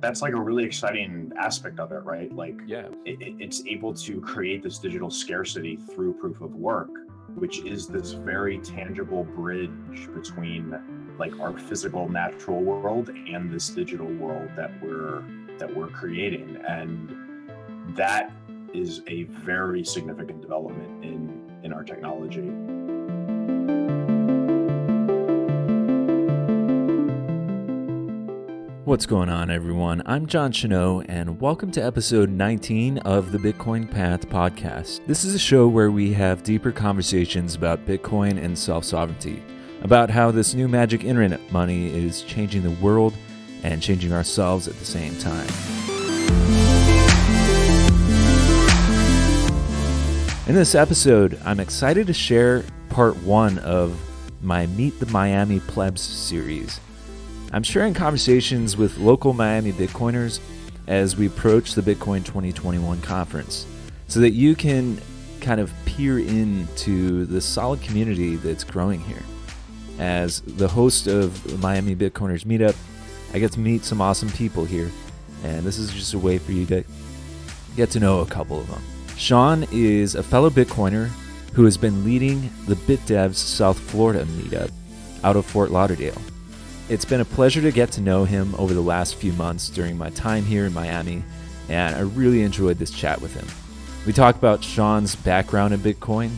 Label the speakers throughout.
Speaker 1: that's like a really exciting aspect of it, right? Like,
Speaker 2: Yeah.
Speaker 1: it's able to create this digital scarcity through proof of work, which is this very tangible bridge between like our physical natural world and this digital world that we're creating. And that is a very significant development in our technology.
Speaker 2: What's going on, everyone? I'm John Shaun, and welcome to episode 19 of the Bitcoin Path podcast. This is a show where we have deeper conversations about Bitcoin and self-sovereignty, about how this new magic internet money is changing the world and changing ourselves at the same time. In this episode, I'm excited to share part one of my Meet the Miami Plebs series. I'm sharing conversations with local Miami Bitcoiners as we approach the Bitcoin 2021 conference so that you can kind of peer into the solid community that's growing here. As the host of the Miami Bitcoiners meetup, I get to meet some awesome people here, and this is just a way for you to get to know a couple of them. Shaun is a fellow Bitcoiner who has been leading the Bitdevs South Florida meetup out of Fort Lauderdale. It's been a pleasure to get to know him over the last few months during my time here in Miami, and I really enjoyed this chat with him. We talk about Shaun's background in Bitcoin,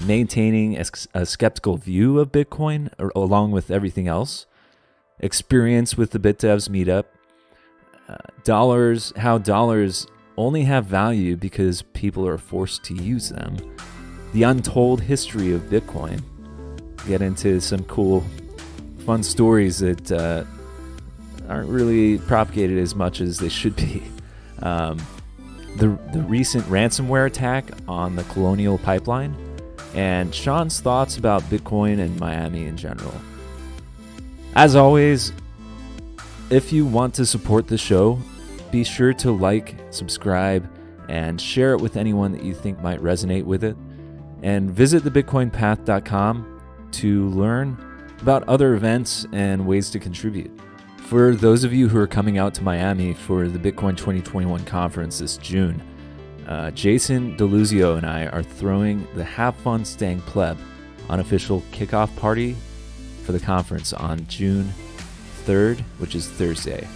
Speaker 2: maintaining a skeptical view of Bitcoin along with everything else, experience with the Bitdevs meetup, how dollars only have value because people are forced to use them, the untold history of Bitcoin, get into some cool fun stories that aren't really propagated as much as they should be. The recent ransomware attack on the Colonial Pipeline, and Shaun's thoughts about Bitcoin and Miami in general. As always, if you want to support the show, be sure to like, subscribe, and share it with anyone that you think might resonate with it. And visit thebitcoinpath.com to learn about other events and ways to contribute. For those of you who are coming out to Miami for the Bitcoin 2021 conference this June, Jason DeLuzio and I are throwing the Have Fun Staying Pleb unofficial kickoff party for the conference on June 3rd, which is Thursday.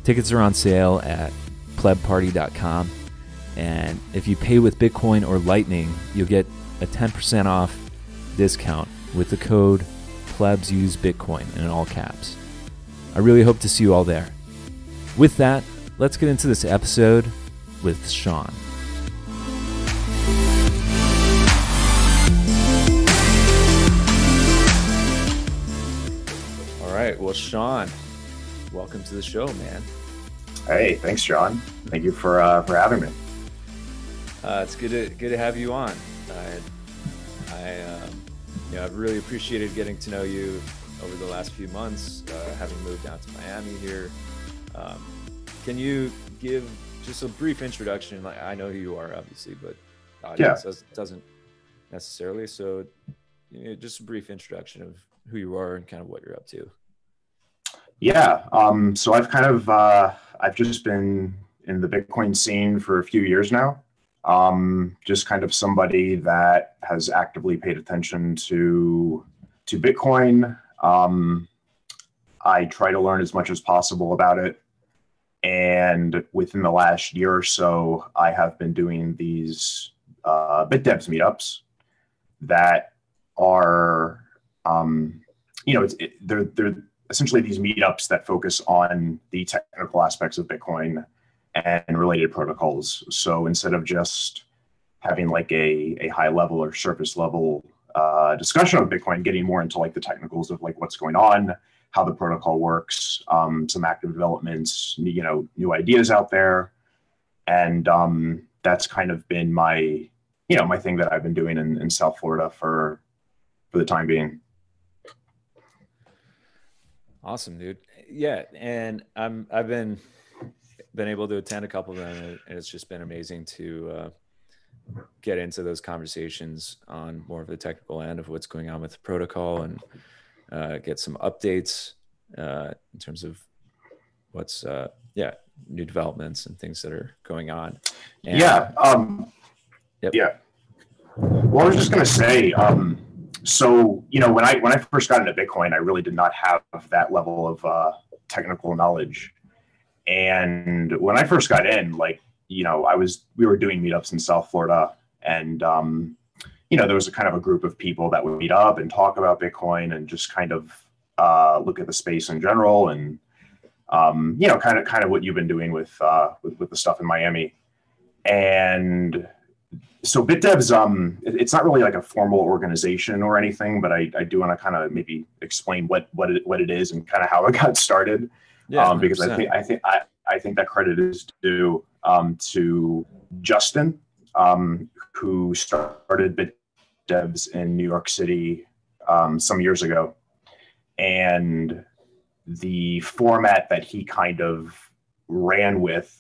Speaker 2: Tickets are on sale at plebparty.com, and if you pay with Bitcoin or Lightning, you'll get a 10% off discount with the code Plebs Use Bitcoin in all caps. I really hope to see you all there. With that, let's get into this episode with Shaun. All right, well, Shaun, welcome to the show, man.
Speaker 1: Hey, thanks, John. Thank you for having me.
Speaker 2: It's good to have you on. I've really appreciated getting to know you over the last few months, having moved down to Miami here. Can you give just a brief introduction? Like, I know who you are, obviously, but the audience doesn't necessarily. So, just a brief introduction of who you are and kind of what you're up to.
Speaker 1: Yeah. So I've just been in the Bitcoin scene for a few years now. Just kind of somebody that has actively paid attention to Bitcoin. I try to learn as much as possible about it. And within the last year or so, I have been doing these Bitdevs meetups that are, they're essentially these meetups that focus on the technical aspects of Bitcoin and related protocols. So instead of just having like a high level or surface level discussion of Bitcoin, getting more into like the technicals of like what's going on, how the protocol works, some active developments, new ideas out there. And that's kind of been my thing that I've been doing in South Florida for the time being.
Speaker 2: Awesome, dude. Yeah. And I've been able to attend a couple of them, and it's just been amazing to get into those conversations on more of the technical end of what's going on with the protocol, and get some updates in terms of what's yeah, new developments and things that are going on. And,
Speaker 1: yeah.
Speaker 2: yep.
Speaker 1: Yeah. Well, I was just going to say, so, when I first got into Bitcoin, I really did not have that level of technical knowledge. And when I first got in, we were doing meetups in South Florida, and there was a kind of a group of people that would meet up and talk about Bitcoin and just kind of look at the space in general, and kind of what you've been doing with the stuff in Miami. And so Bitdevs, it's not really like a formal organization or anything, but I do want to kind of maybe explain what it is and kind of how it got started.
Speaker 2: Yeah,
Speaker 1: because I think that credit is due to Justin, who started Bitdevs in New York City some years ago, and the format that he kind of ran with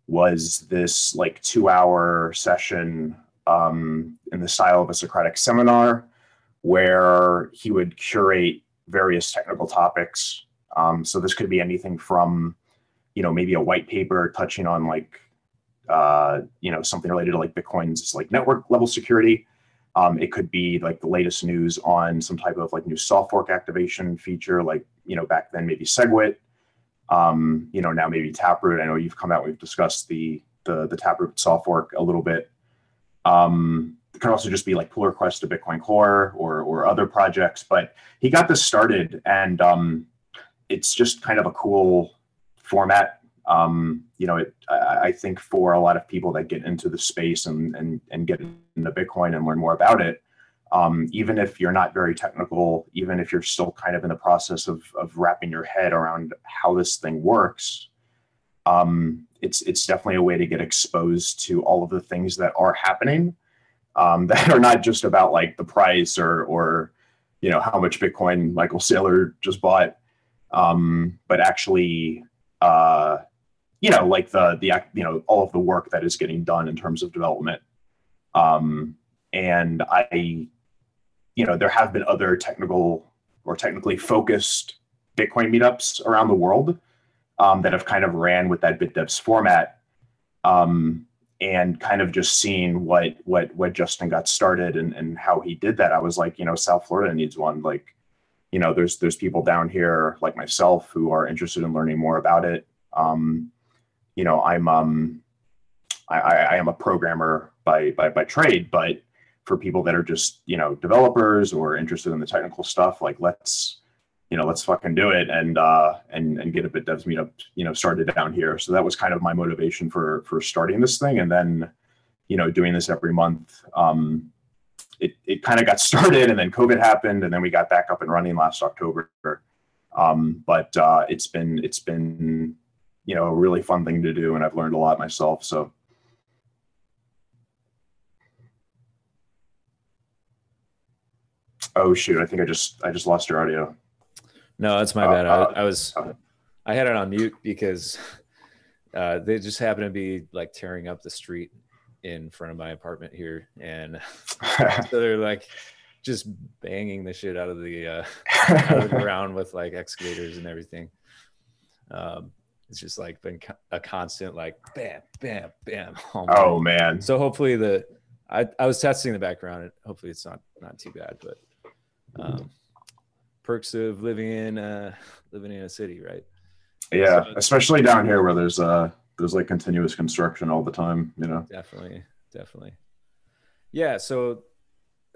Speaker 1: was this like 2-hour session in the style of a Socratic seminar, where he would curate various technical topics. So this could be anything from, maybe a white paper touching on like, something related to like Bitcoin's like network level security. It could be like the latest news on some type of like new soft fork activation feature, like, back then maybe SegWit. Now maybe Taproot. I know you've come out, we've discussed the Taproot soft fork a little bit. It could also just be like pull requests to Bitcoin Core or other projects, but he got this started, and it's just kind of a cool format. I think for a lot of people that get into the space and get into Bitcoin and learn more about it, even if you're not very technical, even if you're still kind of in the process of wrapping your head around how this thing works, it's definitely a way to get exposed to all of the things that are happening, that are not just about like the price or how much Bitcoin Michael Saylor just bought, but actually like the all of the work that is getting done in terms of development. And there have been other technically focused Bitcoin meetups around the world that have kind of ran with that Bitdevs format, and kind of just seeing what Justin got started and how he did that. I was like, South Florida needs one. Like, there's people down here like myself who are interested in learning more about it. I am a programmer by trade, but for people that are just, developers or interested in the technical stuff, like let's fucking do it and get a Bitdevs meetup, started down here. So that was kind of my motivation for starting this thing. And then, doing this every month. It kind of got started, and then COVID happened, and then we got back up and running last October. But it's been a really fun thing to do, and I've learned a lot myself. So. Oh shoot! I think I just lost your audio.
Speaker 2: No, that's my bad. I had it on mute because they just happen to be like tearing up the street in front of my apartment here, and so they're like just banging the shit out of the ground with like excavators and everything. It's just like been a constant like bam, bam, bam.
Speaker 1: Oh man!
Speaker 2: So hopefully I was testing the background, and hopefully it's not too bad, but. Perks of living in a city, right?
Speaker 1: Yeah, so, especially down here where there's like continuous construction all the time,
Speaker 2: Definitely. Yeah, so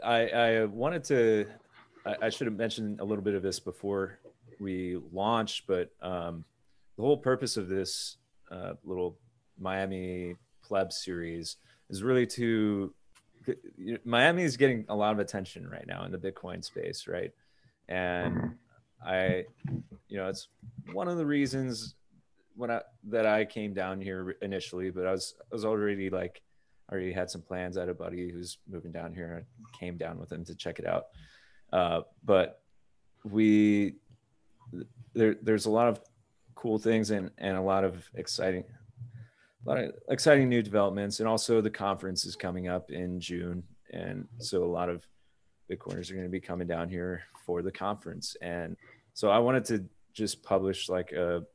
Speaker 2: I wanted to. I should have mentioned a little bit of this before we launched, but the whole purpose of this little Miami Plebs series is really to. Miami is getting a lot of attention right now in the Bitcoin space, right? And it's one of the reasons that I came down here initially, but I was already had some plans. I had a buddy who's moving down here, and I came down with him to check it out. But there's a lot of cool things and a lot of exciting new developments, and also the conference is coming up in June, and so a lot of Bitcoiners are going to be coming down here for the conference. And so I wanted to just publish like a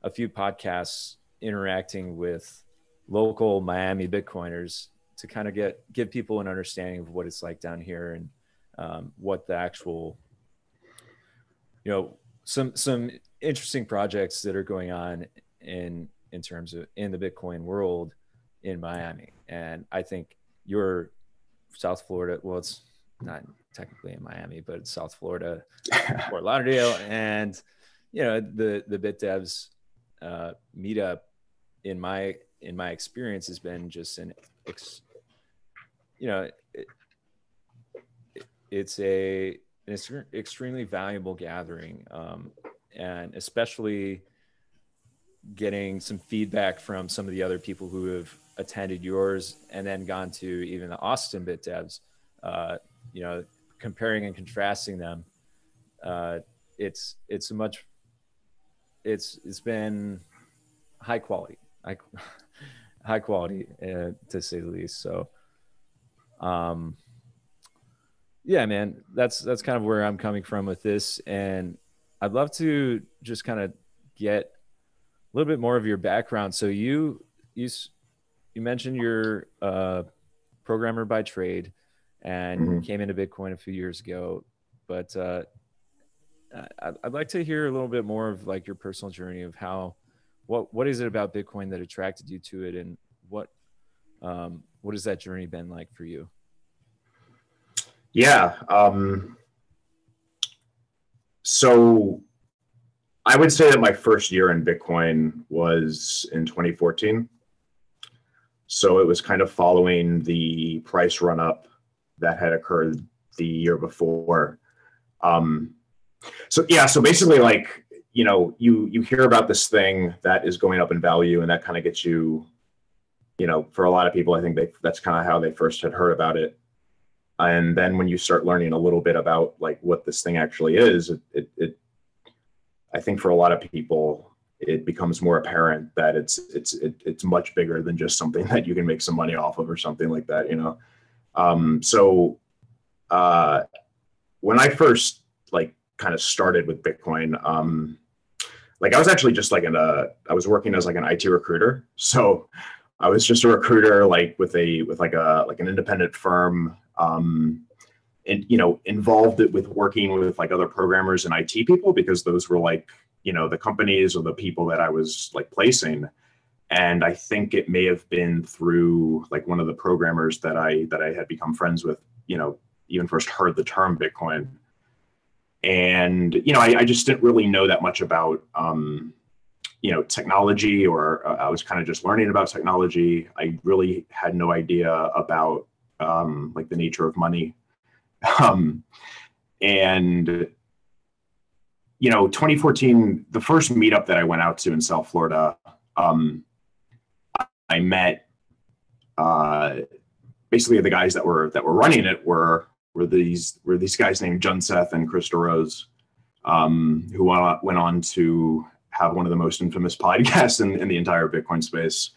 Speaker 2: a few podcasts interacting with local Miami Bitcoiners to kind of give people an understanding of what it's like down here, and what the actual, some interesting projects that are going on in terms of in the Bitcoin world in Miami. And I think your South Florida, well, it's not technically in Miami, but it's South Florida, Fort Lauderdale, and the Bitdevs meetup in my experience has been just it's an extremely valuable gathering, and especially getting some feedback from some of the other people who have attended yours and then gone to even the Austin Bitdevs, comparing and contrasting them. It's been high quality, to say the least. So, yeah, man, that's kind of where I'm coming from with this. And I'd love to just kind of get a little bit more of your background. So you mentioned you're a programmer by trade, and came into Bitcoin a few years ago, but I'd like to hear a little bit more of like your personal journey of what is it about Bitcoin that attracted you to it, and what has that journey been like for you?
Speaker 1: Yeah. So I would say that my first year in Bitcoin was in 2014. So it was kind of following the price run up that had occurred the year before. So basically, like, you hear about this thing that is going up in value, and that kind of gets you, for a lot of people, I think that's kind of how they first had heard about it. And then when you start learning a little bit about like what this thing actually is, I think for a lot of people, it becomes more apparent that it's much bigger than just something that you can make some money off of or something like that, when I first like kind of started with Bitcoin, like I was actually just like I was working as like an IT recruiter. So I was just a recruiter, like with an independent firm, and involved with working with like other programmers and IT people, because those were like, the companies or the people that I was like placing. And I think it may have been through like one of the programmers that I had become friends with, even first heard the term Bitcoin. And, I just didn't really know that much about, technology, or I was kind of just learning about technology. I really had no idea about like the nature of money. And 2014, the first meetup that I went out to in South Florida, I met basically the guys that were running it were these guys named John Seth and Krista Rose, who went on to have one of the most infamous podcasts in the entire Bitcoin space,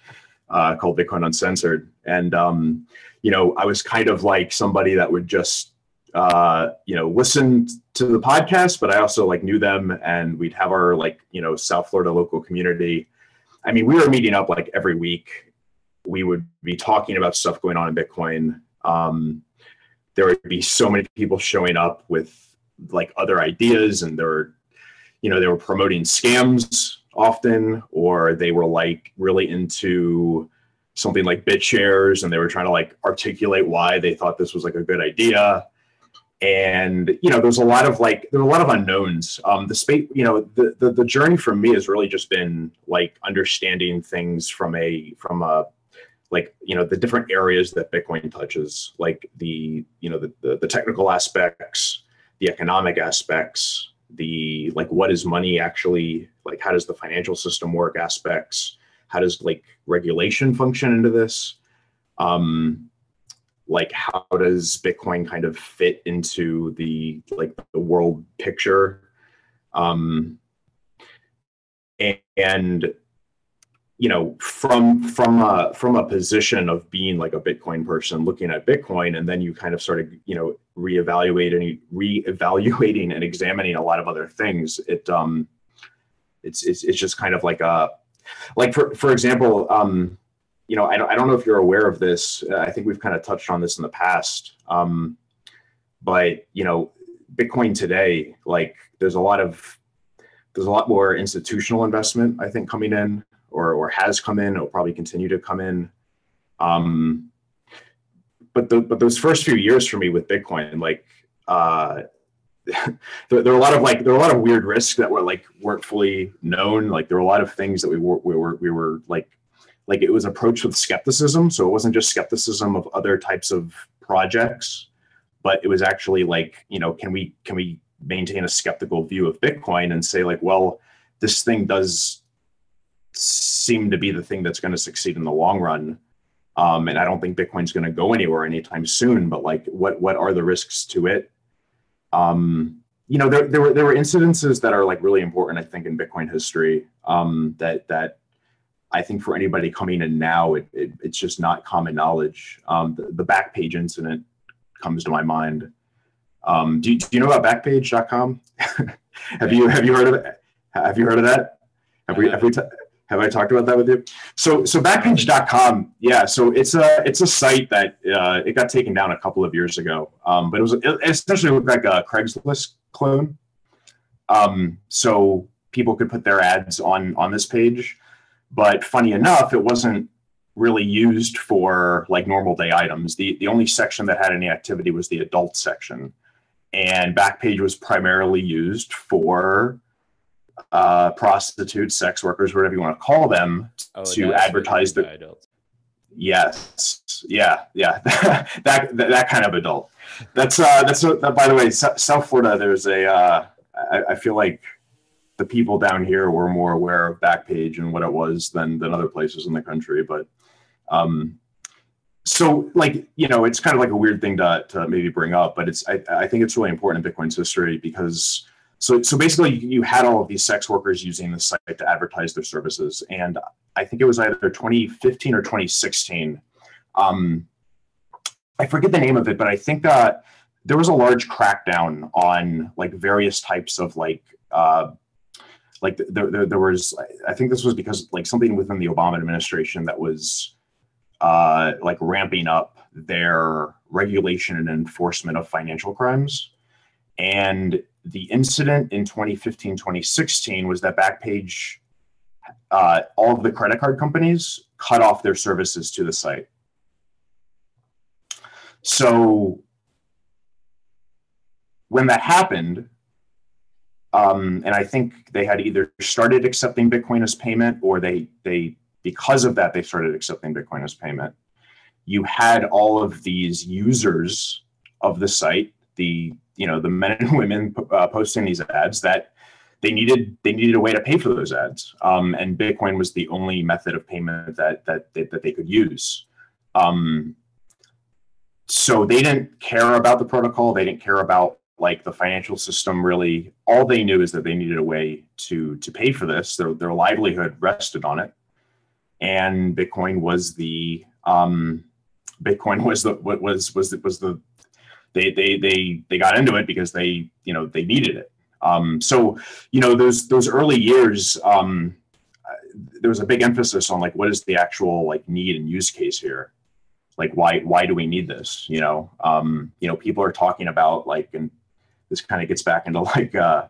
Speaker 1: called Bitcoin Uncensored. And I was kind of like somebody that would just listen to the podcast, but I also like knew them, and we'd have our like, South Florida local community. I mean, we were meeting up like every week. We would be talking about stuff going on in Bitcoin. There would be so many people showing up with like other ideas, and they were promoting scams often, or they were like really into something like BitShares, and they were trying to like articulate why they thought this was like a good idea. And there's a lot of unknowns. The space, the journey for me has really just been like understanding things from a like, the different areas that Bitcoin touches, like the technical aspects, the economic aspects, the like what is money actually, like how does the financial system work aspects, how does like regulation function into this, like how does Bitcoin kind of fit into the world picture, and from a position of being like a Bitcoin person looking at Bitcoin, and then you kind of started reevaluating and examining a lot of other things. It's just kind of like a, like for example, you know, I don't know if you're aware of this. I think we've kind of touched on this in the past. But you know, Bitcoin today, like there's a lot more institutional investment, I think, coming in, or has come in, or probably continue to come in. But those first few years for me with Bitcoin, like there were a lot of weird risks that weren't fully known. Like there were a lot of things that we were like it was approached with skepticism. So it wasn't just skepticism of other types of projects, but it was actually like, you know, can we maintain a skeptical view of Bitcoin and say like, well, this thing does seem to be the thing that's going to succeed in the long run. And I don't think Bitcoin's going to go anywhere anytime soon, but like, what are the risks to it? You know, there were incidences that are like really important, I think, in Bitcoin history, that I think for anybody coming in now, it's just not common knowledge. The Backpage incident comes to my mind. Do you know about Backpage.com? Have you heard of it? Have you heard of that? Have I talked about that with you? So Backpage.com, yeah. So it's a site that it got taken down a couple of years ago, but it essentially looked like a Craigslist clone. So people could put their ads on this page, but funny enough, it wasn't really used for like normal day items. The only section that had any activity was the adult section, and Backpage was primarily used for prostitutes, sex workers, whatever you want to call them, to advertise the adults. Yes, yeah, that kind of adult. That's by the way, South Florida. There's a I feel like the people down here were more aware of Backpage and what it was than other places in the country. But so like, you know, it's kind of like a weird thing to maybe bring up, but I think it's really important in Bitcoin's history because so basically you had all of these sex workers using the site to advertise their services. And I think it was either 2015 or 2016. I forget the name of it, but I think that there was a large crackdown on like various types of there was, I think this was because like something within the Obama administration that was like ramping up their regulation and enforcement of financial crimes. And the incident in 2015, 2016 was that Backpage, all of the credit card companies cut off their services to the site. So when that happened, and I think they had either started accepting Bitcoin as payment, or they because of that, they started accepting Bitcoin as payment. You had all of these users of the site, the men and women posting these ads that they needed a way to pay for those ads. And Bitcoin was the only method of payment that they could use. So they didn't care about the protocol. They didn't care about like the financial system really. All they knew is that they needed a way to pay for this. Their livelihood rested on it. And Bitcoin was the they got into it because they needed it. So those early years, there was a big emphasis on like what is the actual like need and use case here, like why do we need this? People are talking about like, and this kind of gets back into like the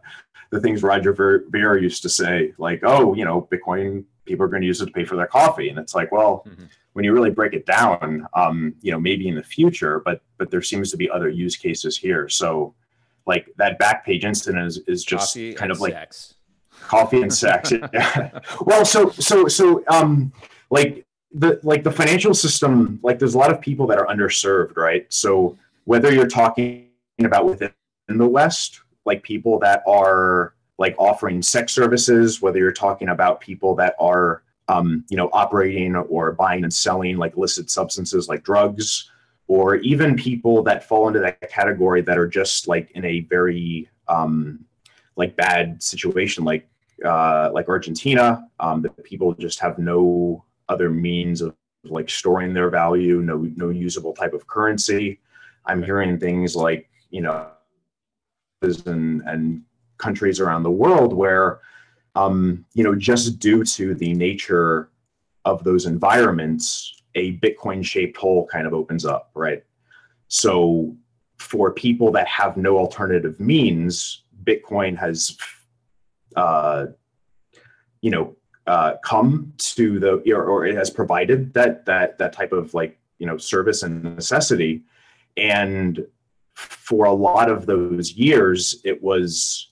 Speaker 1: things Roger Ver used to say, like, oh, Bitcoin, people are going to use it to pay for their coffee, and it's like, well. Mm-hmm. When you really break it down, maybe in the future, but there seems to be other use cases here. So like that Backpage incident is just coffee kind of like sex. Coffee and sex. Yeah. Well, so like the financial system, like there's a lot of people that are underserved, right? So whether you're talking about within the West, like people that are like offering sex services, whether you're talking about people that are operating or buying and selling like illicit substances like drugs, or even people that fall into that category that are just like in a very like bad situation, like Argentina, that people just have no other means of like storing their value, no usable type of currency. I'm hearing things like, and countries around the world where just due to the nature of those environments, a Bitcoin shaped hole kind of opens up, right? So for people that have no alternative means, Bitcoin has, come to or it has provided that type of service and necessity. And for a lot of those years, it was,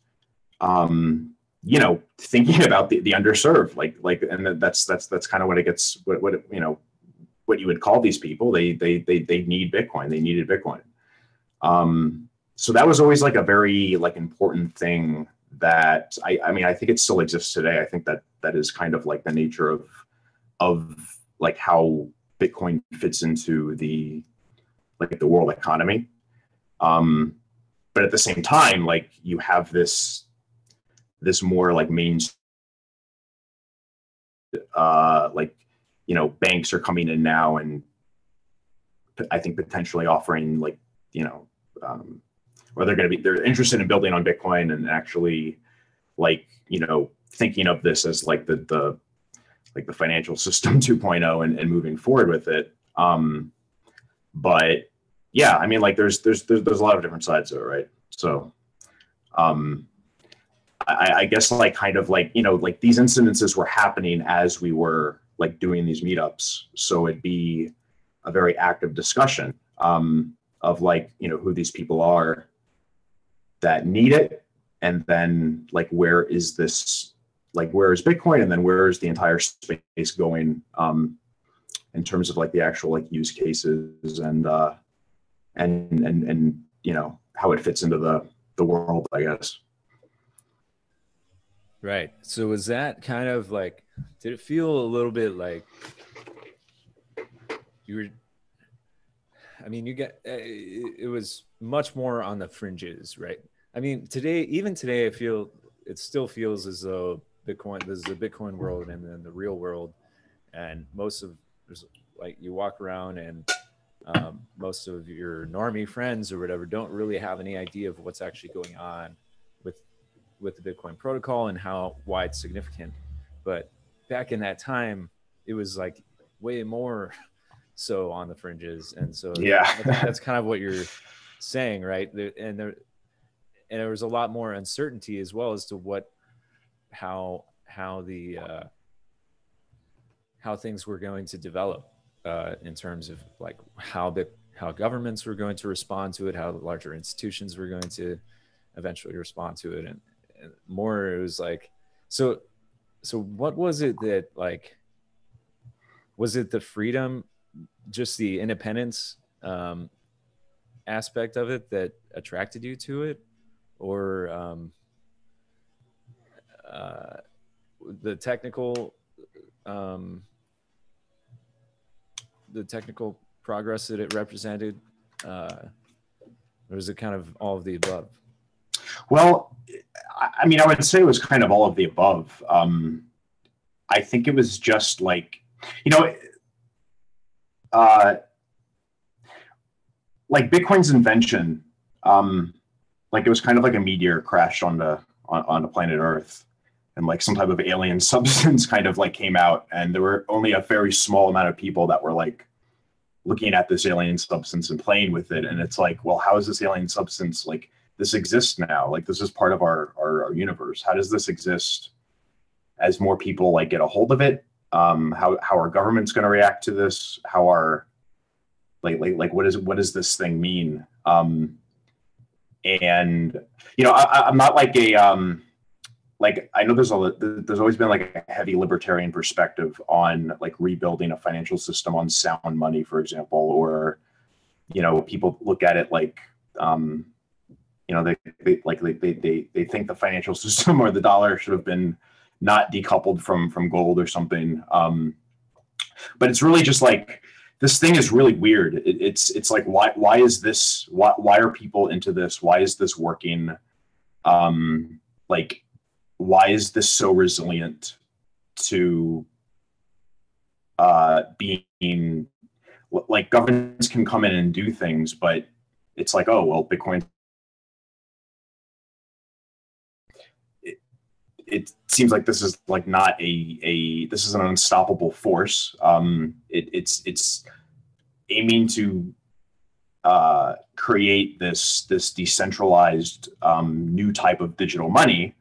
Speaker 1: thinking about the underserved, and that's kind of what it gets, what you would call these people. They need Bitcoin. They needed Bitcoin. So that was always like a very important thing that I think it still exists today. I think that is kind of like the nature of like how Bitcoin fits into the world economy. But at the same time, like you have this more like main, banks are coming in now, and I think potentially offering or they're interested in building on Bitcoin and actually thinking of this as like the financial system 2.0 and moving forward with it. But yeah, I mean, there's a lot of different sides to it, right? So I guess these incidences were happening as we were doing these meetups. So it'd be a very active discussion of who these people are that need it. And then where is this, where is Bitcoin? And then where is the entire space going in terms of the actual use cases and how it fits into the world, I guess.
Speaker 2: Right. So was that kind of did it feel a little bit like you were, it was much more on the fringes, right? I mean, even today, I feel it still feels as though Bitcoin, this is the Bitcoin world and then the real world. And there's you walk around and most of your normie friends or whatever don't really have any idea of what's actually going on with the Bitcoin protocol and why it's significant. But back in that time, it was way more so on the fringes. And so
Speaker 1: yeah,
Speaker 2: that's kind of what you're saying, right? And there was a lot more uncertainty as well as to how things were going to develop in terms of how governments were going to respond to it, how larger institutions were going to eventually respond to it, and more it was so what was it that was it the freedom, just the independence aspect of it that attracted you to it, or the technical progress that it represented, or was it kind of all of the above?
Speaker 1: Well, I mean, I would say it was kind of all of the above. I think it was just Bitcoin's invention, it was kind of like a meteor crashed onto planet Earth, and some type of alien substance kind of came out, and there were only a very small amount of people that were looking at this alien substance and playing with it. And it's well, how is this alien substance this exists now? This is part of our universe. How does this exist as more people get a hold of it? How are governments going to react to this? How are what does this thing mean? And I'm not I know there's always been a heavy libertarian perspective on rebuilding a financial system on sound money, for example, or people look at it they think the financial system or the dollar should have been not decoupled from gold or something. But it's really just this thing is really weird. It's why is this? Why are people into this? Why is this working? Why is this so resilient to being governments can come in and do things, but it's oh, well, Bitcoin it seems like this is like not this is an unstoppable force. It's aiming to create this decentralized new type of digital money,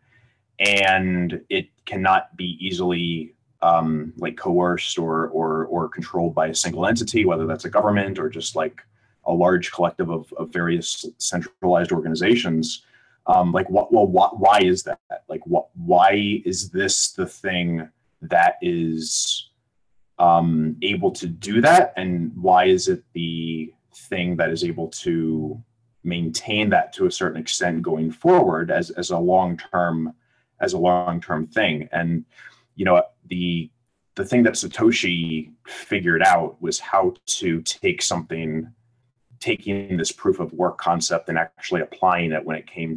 Speaker 1: and it cannot be easily like coerced or controlled by a single entity, whether that's a government or just like a large collective of various centralized organizations. Why is that? Like, why is this the thing that is able to do that, and why is it the thing that is able to maintain that to a certain extent going forward as a long-term thing? And the thing that Satoshi figured out was how to taking this proof of work concept and actually applying it when it came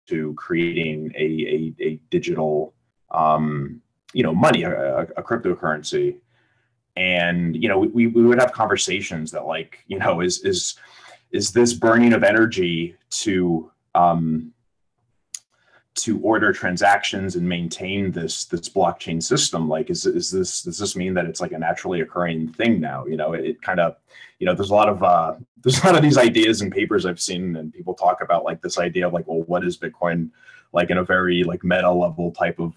Speaker 1: to creating a digital money, a cryptocurrency. And we would have conversations that, like, is this burning of energy to order transactions and maintain this blockchain system? Like, does this mean that it's like a naturally occurring thing now? It kind of, there's a lot of these ideas and papers I've seen, and people talk about like this idea of like, well, what is Bitcoin, like in a very like meta level type of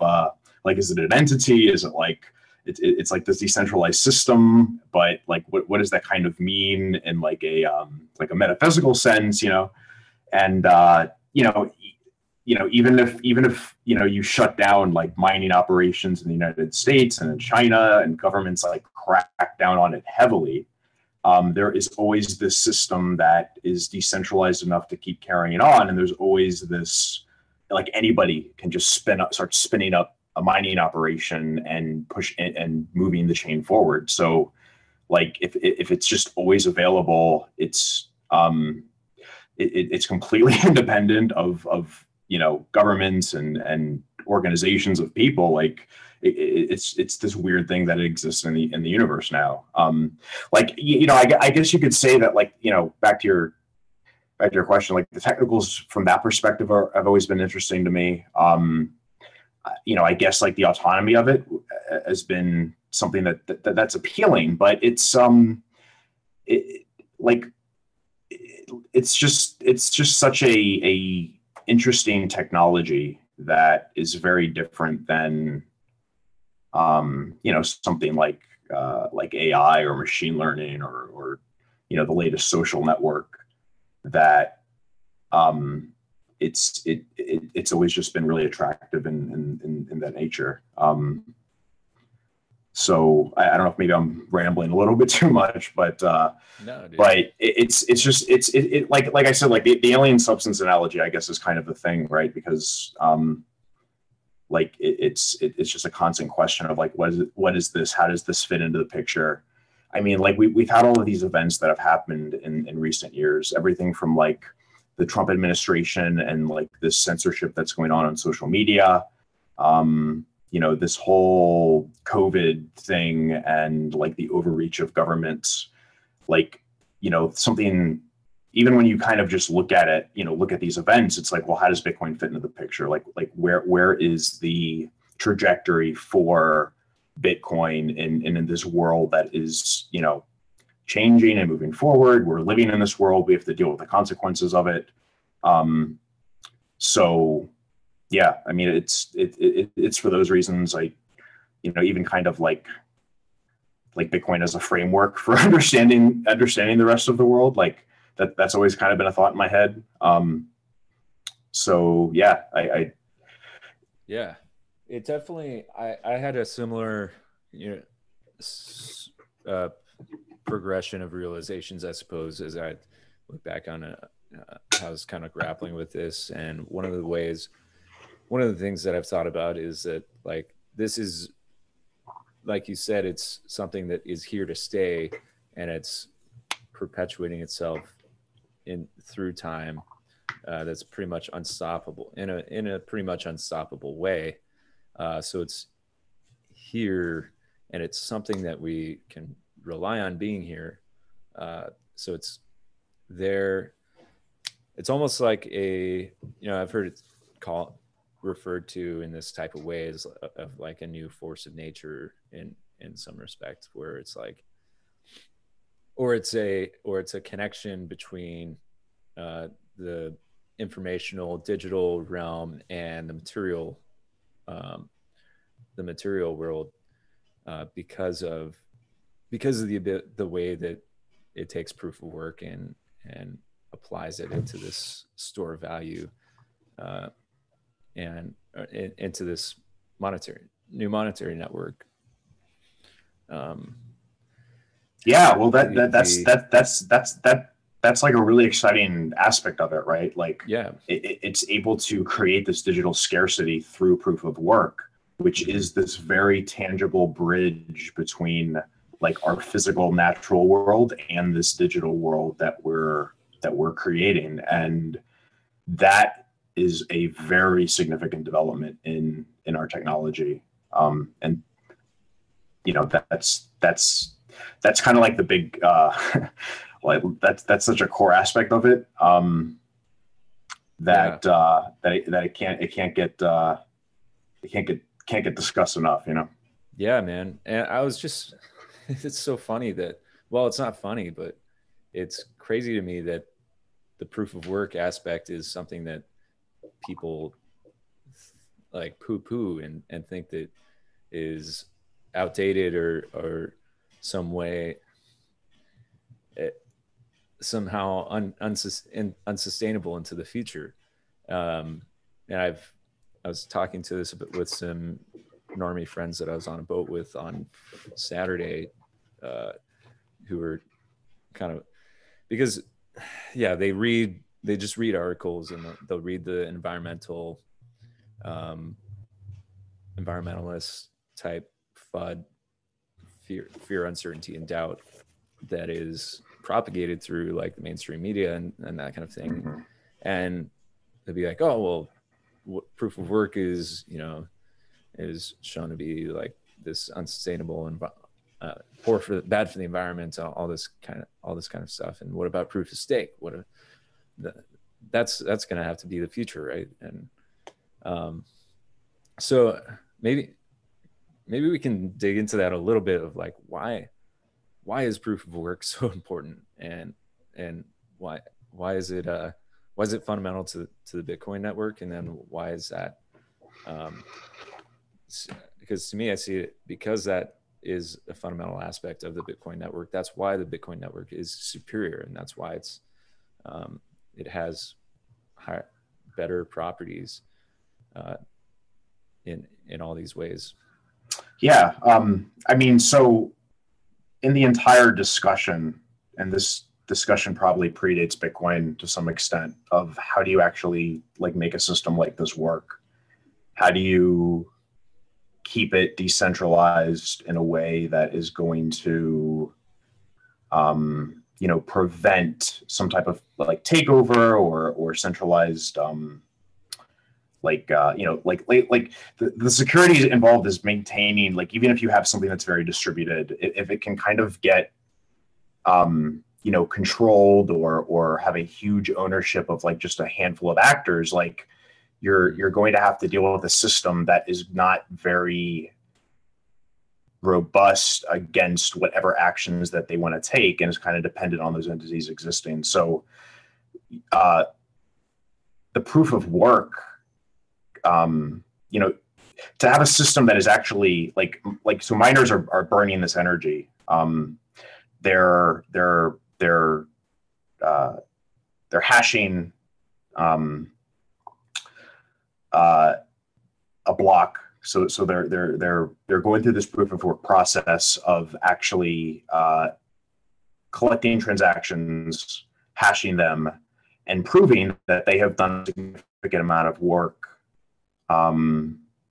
Speaker 1: like, is it an entity? Is it like it's like this decentralized system? But like, what does that kind of mean in like a metaphysical sense? And even if you shut down like mining operations in the United States and in China, and governments like crack down on it heavily, there is always this system that is decentralized enough to keep carrying on, and there's always this, like, anybody can just start spinning up a mining operation and push and moving the chain forward. So like, if it's just always available, it's completely independent of governments and organizations of people. Like, it's this weird thing that exists in the universe now. I guess you could say that, like, back to your question, like the technicals from that perspective have always been interesting to me. I guess like the autonomy of it has been something that's appealing, but it's just such a interesting technology that is very different than something like AI or machine learning or the latest social network, that it's always just been really attractive in that nature. So I don't know if maybe I'm rambling a little bit too much, but
Speaker 2: no, dude.
Speaker 1: But it's just like I said, like the alien substance analogy, I guess, is kind of the thing, right? Because like it's just a constant question of like, what is this? How does this fit into the picture? I mean, like we've had all of these events that have happened in recent years, everything from like the Trump administration and like this censorship that's going on social media, this whole COVID thing, and like the overreach of governments, like, something, even when you kind of just look at it, look at these events, it's like, well, how does Bitcoin fit into the picture? Like where is the trajectory for Bitcoin in this world that is, changing and moving forward? We're living in this world. We have to deal with the consequences of it. So yeah, I mean, it's for those reasons, even kind of like Bitcoin as a framework for understanding the rest of the world. Like that's always kind of been a thought in my head. So yeah,
Speaker 2: yeah, it definitely, I had a similar, progression of realizations, I suppose, as I look back on how I was kind of grappling with this. And one of the things that I've thought about is that, like, this is, like you said, it's something that is here to stay, and it's perpetuating itself through time. That's pretty much unstoppable in a pretty much unstoppable way. So it's here, and it's something that we can rely on being here. So it's there. It's almost like I've heard it referred to in this type of way as of like a new force of nature in some respect, where it's like, or it's a connection between the informational digital realm and the material world, because of the way that it takes proof of work and applies it into this store of value, and into this new monetary network.
Speaker 1: Yeah, well, that's like a really exciting aspect of it, right? Like,
Speaker 2: yeah,
Speaker 1: it's able to create this digital scarcity through proof of work, which is this very tangible bridge between like our physical natural world and this digital world that we're creating. And that is a very significant development in our technology. And you know, that's kind of like the big like that's such a core aspect of it, that it can't get discussed enough, you know.
Speaker 2: Yeah, man. And I was just it's so funny that, well, it's not funny, but it's crazy to me that the proof of work aspect is something that people like poo and think that is outdated or some way somehow unsustainable into the future. And I was talking to this a bit with some normie friends that I was on a boat with on Saturday, who were kind of, because they just read articles, and they'll read the environmentalist type FUD, fear, uncertainty, and doubt that is propagated through like the mainstream media and that kind of thing.
Speaker 1: Mm-hmm.
Speaker 2: And they'll be like, oh, well, proof of work is shown to be like this unsustainable and bad for the environment, all this kind of stuff. And what about proof of stake? That's going to have to be the future, right? And so maybe we can dig into that a little bit of like why is proof of work so important, and why is it fundamental to the Bitcoin network, and then why is that? Because to me, I see it because that is a fundamental aspect of the Bitcoin network. That's why the Bitcoin network is superior, and that's why it has better properties in all these ways.
Speaker 1: Yeah, I mean, so in the entire discussion, and this discussion probably predates Bitcoin to some extent, of how do you actually like make a system like this work? How do you keep it decentralized in a way that is going to, prevent some type of like takeover or centralized, the security involved is maintaining, like, even if you have something that's very distributed, if it can kind of get, controlled or have a huge ownership of like just a handful of actors, like you're going to have to deal with a system that is not very robust against whatever actions that they want to take, and is kind of dependent on those entities existing. So the proof of work, to have a system that is actually like so miners are burning this energy. They're hashing a block. So they're going through this proof of work process of actually collecting transactions, hashing them, and proving that they have done a significant amount of work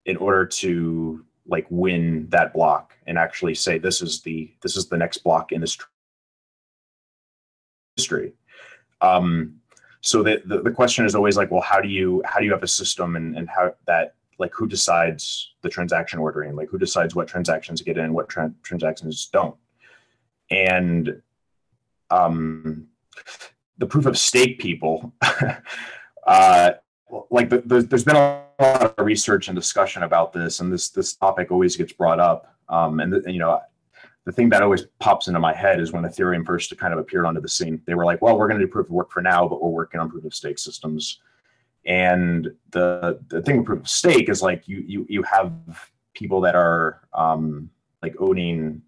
Speaker 1: in order to like win that block and actually say this is the next block in this history. So the question is always like, well, how do you have a system and how that, like, who decides the transaction ordering, like who decides what transactions get in, what transactions don't? And the proof of stake people, there's been a lot of research and discussion about this, and this topic always gets brought up. And you know, the thing that always pops into my head is when Ethereum first kind of appeared onto the scene. They were like, well, we're going to do proof of work for now, but we're working on proof of stake systems. And the thing with proof of stake is like you have people that are like owning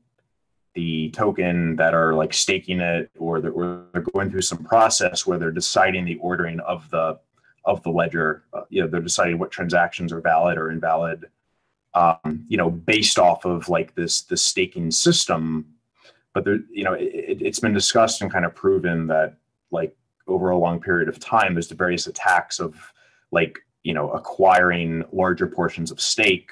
Speaker 1: the token, that are like staking it, or they're going through some process where they're deciding the ordering of the ledger. You know, they're deciding what transactions are valid or invalid. You know, based off of like this staking system. But there, you know, it's been discussed and kind of proven that like over a long period of time, there's the various attacks of like, you know, acquiring larger portions of stake.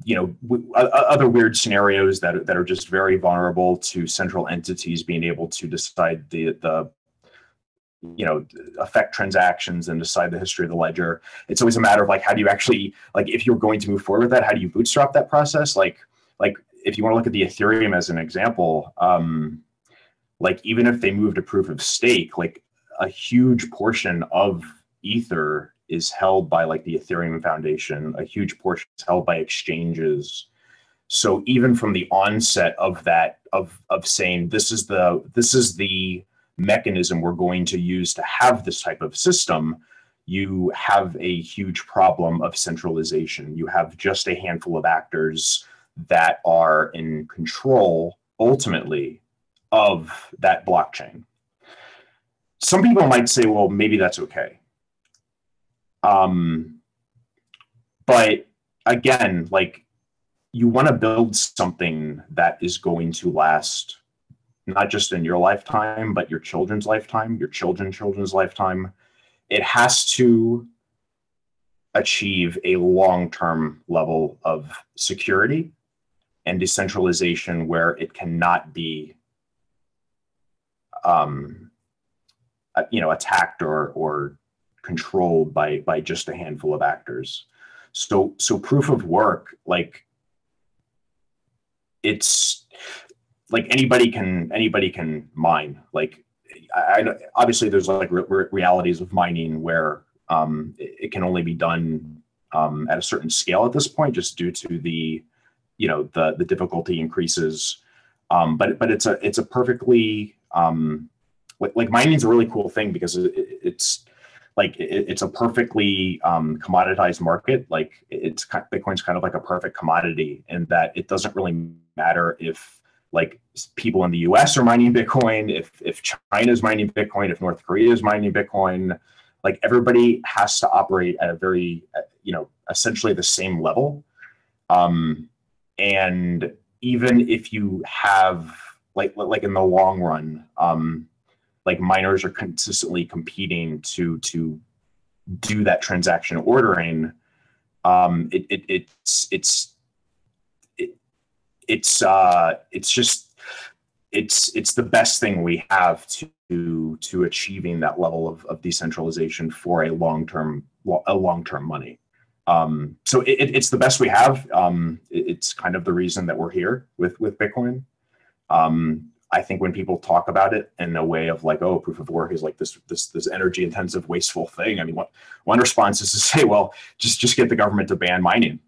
Speaker 1: You know, other weird scenarios that are just very vulnerable to central entities being able to decide the you know, affect transactions and decide the history of the ledger. It's always a matter of like, how do you actually, like, if you're going to move forward with that, how do you bootstrap that process? Like if you want to look at the Ethereum as an example, like even if they move to proof of stake, like a huge portion of Ether is held by like the Ethereum Foundation, a huge portion is held by exchanges. So even from the onset of that, of saying this is the mechanism we're going to use to have this type of system, you have a huge problem of centralization. You have just a handful of actors that are in control ultimately of that blockchain. Some people might say, well, maybe that's okay. But again, like, you want to build something that is going to last not just in your lifetime, but your children's lifetime, your children's lifetime. It has to achieve a long-term level of security and decentralization where it cannot be, you know, attacked or controlled by just a handful of actors. So proof of work, like, it's like anybody can mine. Like, I obviously there's like realities of mining where it can only be done at a certain scale at this point, just due to the, you know, the difficulty increases. But it's a perfectly like mining is a really cool thing because it's like it's a perfectly commoditized market. Like Bitcoin's kind of like a perfect commodity in that it doesn't really matter if like people in the US are mining Bitcoin, if China's mining Bitcoin, if North Korea is mining Bitcoin, like everybody has to operate at a very, you know, essentially the same level. And even if you have like in the long run, like miners are consistently competing to do that transaction ordering. It's the best thing we have to achieving that level of decentralization for a long-term money. So it's the best we have. It's kind of the reason that we're here with Bitcoin. I think when people talk about it in a way of like, oh, proof of work is like this energy intensive, wasteful thing. I mean, one response is to say, well, just get the government to ban mining.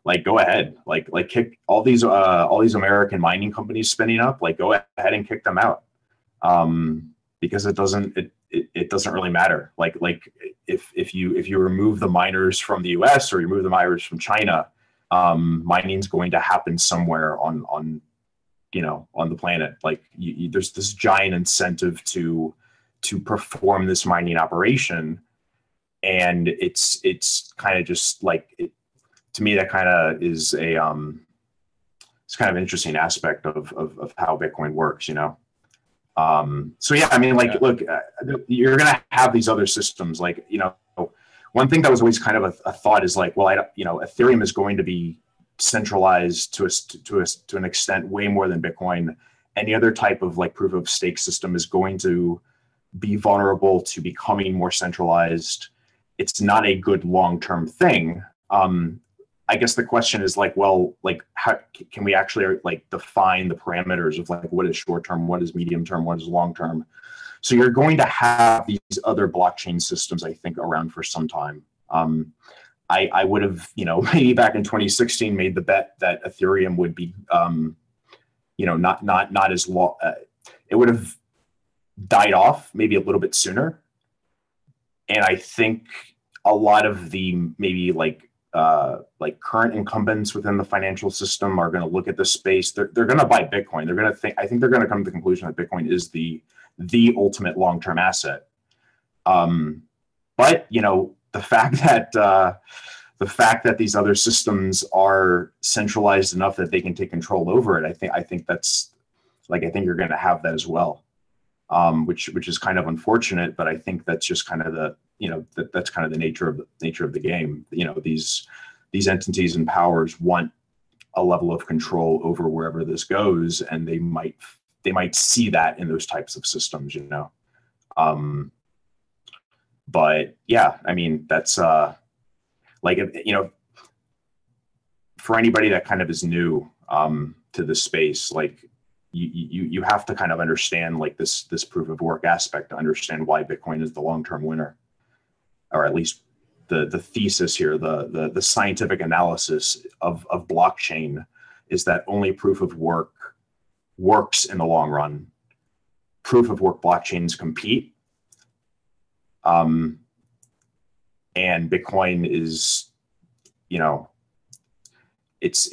Speaker 1: Like, go ahead, like kick all these American mining companies spinning up, like go ahead and kick them out. Because it doesn't really matter. Like if you remove the miners from the US or you remove the miners from China, mining's going to happen somewhere on you know, on the planet. Like there's this giant incentive to perform this mining operation. And it's kind of just like, to me, that kind of is a, it's kind of an interesting aspect of how Bitcoin works, you know? So yeah, I mean, like, yeah. Look, you're going to have these other systems, like, you know, one thing that was always kind of a thought is like, well, you know, Ethereum is going to be centralized to an extent way more than Bitcoin. Any other type of like proof of stake system is going to be vulnerable to becoming more centralized. It's not a good long-term thing. I guess the question is like, well, like, how can we actually like define the parameters of like what is short term, what is medium term, what is long term? So you're going to have these other blockchain systems, I think, around for some time. I would have, maybe back in 2016 made the bet that Ethereum would be, not as long. It would have died off maybe a little bit sooner. And I think a lot of the maybe like current incumbents within the financial system are going to look at this space. They're going to buy Bitcoin. They're going to think. I think they're going to come to the conclusion that Bitcoin is the ultimate long-term asset. But the fact that these other systems are centralized enough that they can take control over it, I think that's I think you're going to have that as well, which is kind of unfortunate. But I think that's just kind of the that's kind of the nature of the game. These entities and powers want a level of control over wherever this goes, and they might see that in those types of systems. But yeah, I mean, that's for anybody that kind of is new to this space, you have to kind of understand this proof of work aspect to understand why Bitcoin is the long-term winner, or at least the thesis here, the scientific analysis of blockchain is that only proof of work works in the long run. Proof of work blockchains compete. And Bitcoin is, it's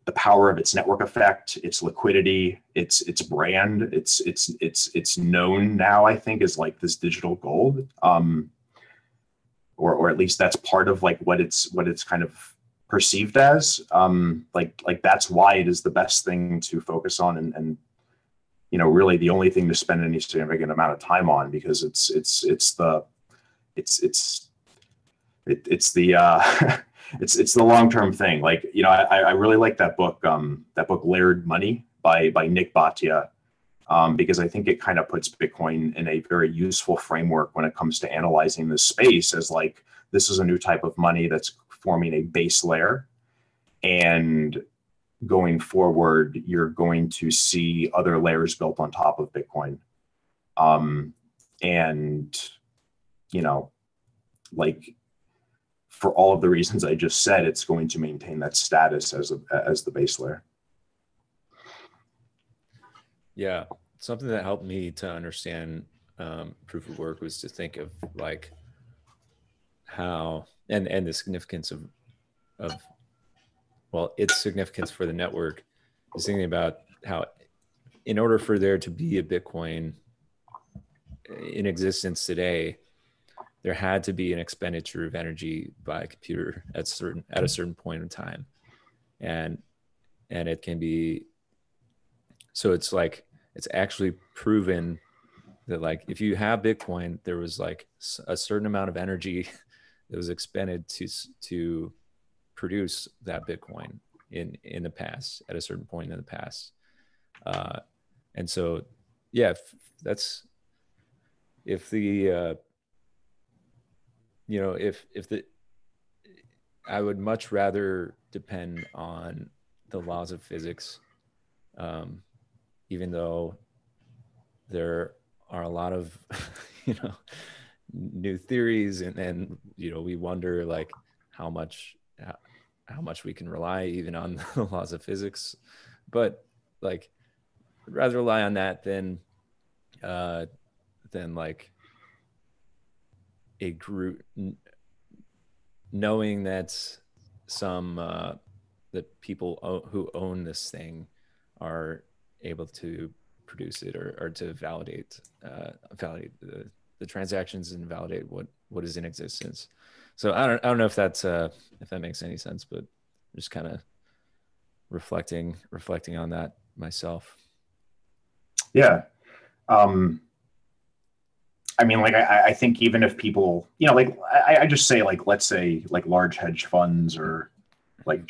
Speaker 1: the power of its network effect, its liquidity, its brand. It's known now, I think, as this digital gold, or at least that's part of what it's kind of perceived as. That's why it is the best thing to focus on, and really the only thing to spend any significant amount of time on, because it's the it's the long-term thing. I really like that book Layered Money by Nick Bhatia, because I think it kind of puts Bitcoin in a very useful framework when it comes to analyzing this space as this is a new type of money that's forming a base layer, and going forward, you're going to see other layers built on top of Bitcoin. For all of the reasons I just said, it's going to maintain that status as the base layer.
Speaker 2: Yeah, something that helped me to understand proof of work was to think of how and the significance of its significance for the network is thinking about how, in order for there to be a Bitcoin in existence today, there had to be an expenditure of energy by a computer at a certain point in time, and it can be, so it's it's actually proven that if you have Bitcoin, there was a certain amount of energy that was expended to produce that Bitcoin in the past, at a certain point in the past. And so, yeah, I would much rather depend on the laws of physics, even though there are a lot of, new theories, and we wonder how much we can rely even on the laws of physics, but I'd rather rely on that than a group, knowing that that people who own this thing are able to produce it, or to validate the transactions and validate what is in existence. So I don't know if that makes any sense, but I'm just kind of reflecting on that myself.
Speaker 1: Yeah. I mean, I think even if people, I just say, let's say large hedge funds, or these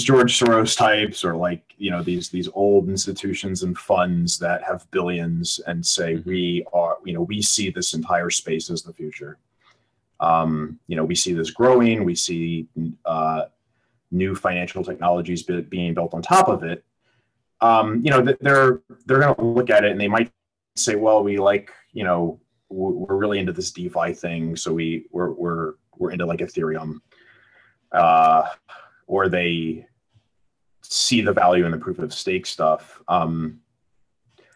Speaker 1: George Soros types, or these old institutions and funds that have billions, and say, we see this entire space as the future. We see this growing. We see new financial technologies being built on top of it. They're going to look at it, and they might say, well, we like, we're really into this DeFi thing, so we're into like Ethereum, or they see the value in the proof of stake stuff.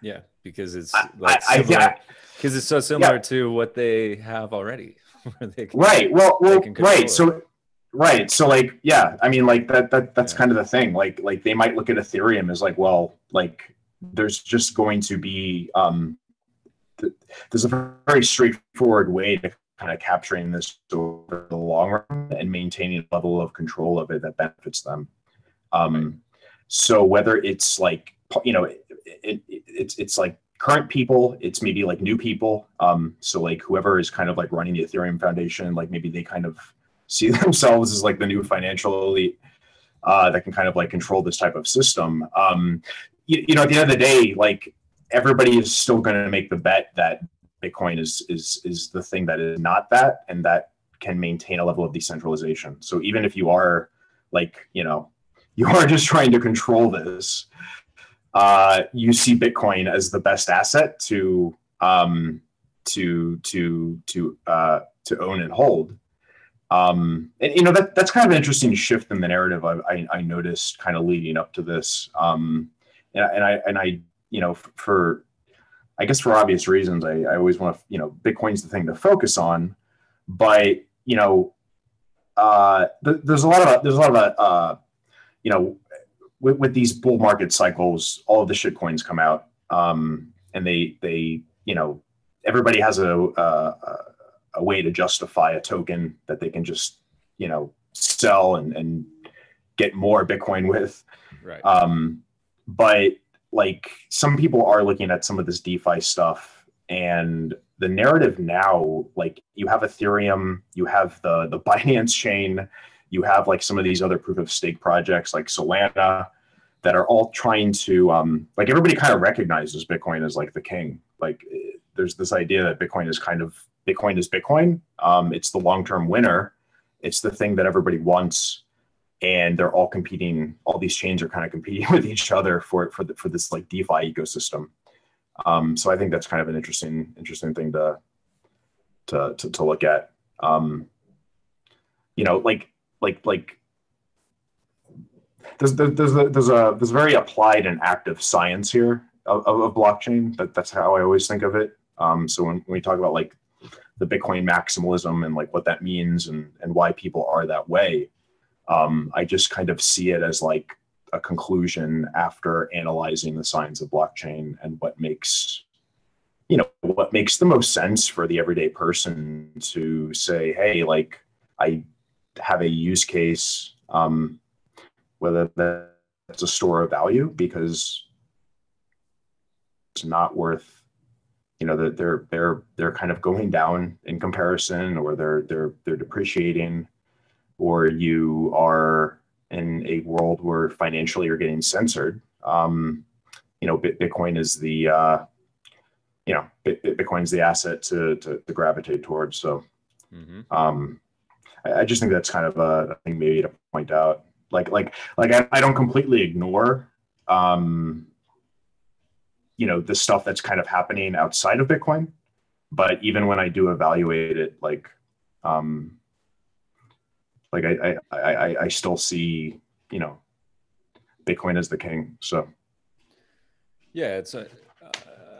Speaker 2: Yeah, because it's like similar, because it's so similar to what they have already.
Speaker 1: They can, right. So like, yeah, I mean, like that's kind of the thing. Like they might look at Ethereum as like, well, like there's just going to be there's a very straightforward way to kind of capturing this over the long run and maintaining a level of control of it that benefits them. So whether it's like, it's like current people, it's maybe like new people. So like whoever is kind of like running the Ethereum Foundation, like maybe they kind of see themselves as like the new financial elite that can kind of like control this type of system. At the end of the day, like everybody is still going to make the bet that Bitcoin is the thing that is not that, and that can maintain a level of decentralization. So even if you are like, you are just trying to control this, you see Bitcoin as the best asset to own and hold. And that's kind of an interesting shift in the narrative I noticed kind of leading up to this. And I for I guess for obvious reasons, I always want to, Bitcoin's the thing to focus on, but there's a lot of with these bull market cycles, all of the shit coins come out, and they everybody has a way to justify a token that they can just sell and get more Bitcoin with.
Speaker 2: Right.
Speaker 1: But like some people are looking at some of this DeFi stuff, and the narrative now, like you have Ethereum, you have the Binance chain, you have like some of these other proof of stake projects like Solana that are all trying to like everybody kind of recognizes Bitcoin as like the king. Like there's this idea that Bitcoin is Bitcoin. It's the long-term winner. It's the thing that everybody wants. And they're all competing. All these chains are kind of competing with each other for this like DeFi ecosystem. So I think that's kind of an interesting thing to look at. Like there's a very applied and active science here of blockchain. That's how I always think of it. So when we talk about like the Bitcoin maximalism and like what that means and why people are that way, I just kind of see it as like a conclusion after analyzing the science of blockchain and what makes the most sense for the everyday person to say, hey, like I have a use case, whether that's a store of value because it's not worth, that they're kind of going down in comparison, or they're depreciating, or you are in a world where financially you're getting censored. Bitcoin is the Bitcoin's the asset to gravitate towards. So I just think that's kind of a thing maybe to point out. Like I don't completely ignore the stuff that's kind of happening outside of Bitcoin, but even when I do evaluate it, I still see, Bitcoin as the king. So,
Speaker 2: yeah,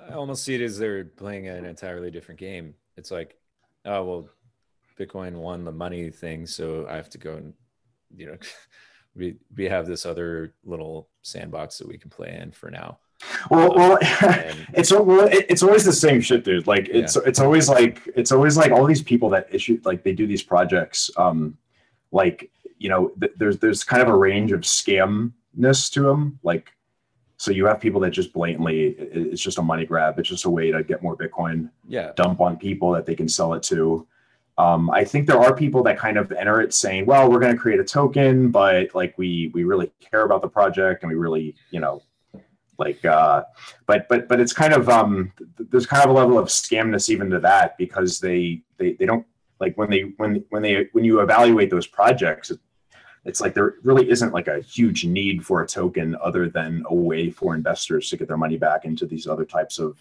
Speaker 2: I almost see it as they're playing an entirely different game. It's like, oh, well, Bitcoin won the money thing, so I have to go and, we have this other little sandbox that we can play in for now.
Speaker 1: It's always the same shit, dude. Like it's always like all these people that issue, like they do these projects. There's kind of a range of scamness to them. Like, so you have people that just blatantly, it's just a money grab. It's just a way to get more Bitcoin, dump on people that they can sell it to. I think there are people that kind of enter it saying, well, we're going to create a token, but like, we really care about the project and we really, but it's kind of, there's kind of a level of scamness even to that, because they don't, like when you evaluate those projects, it's like there really isn't like a huge need for a token other than a way for investors to get their money back into these other types of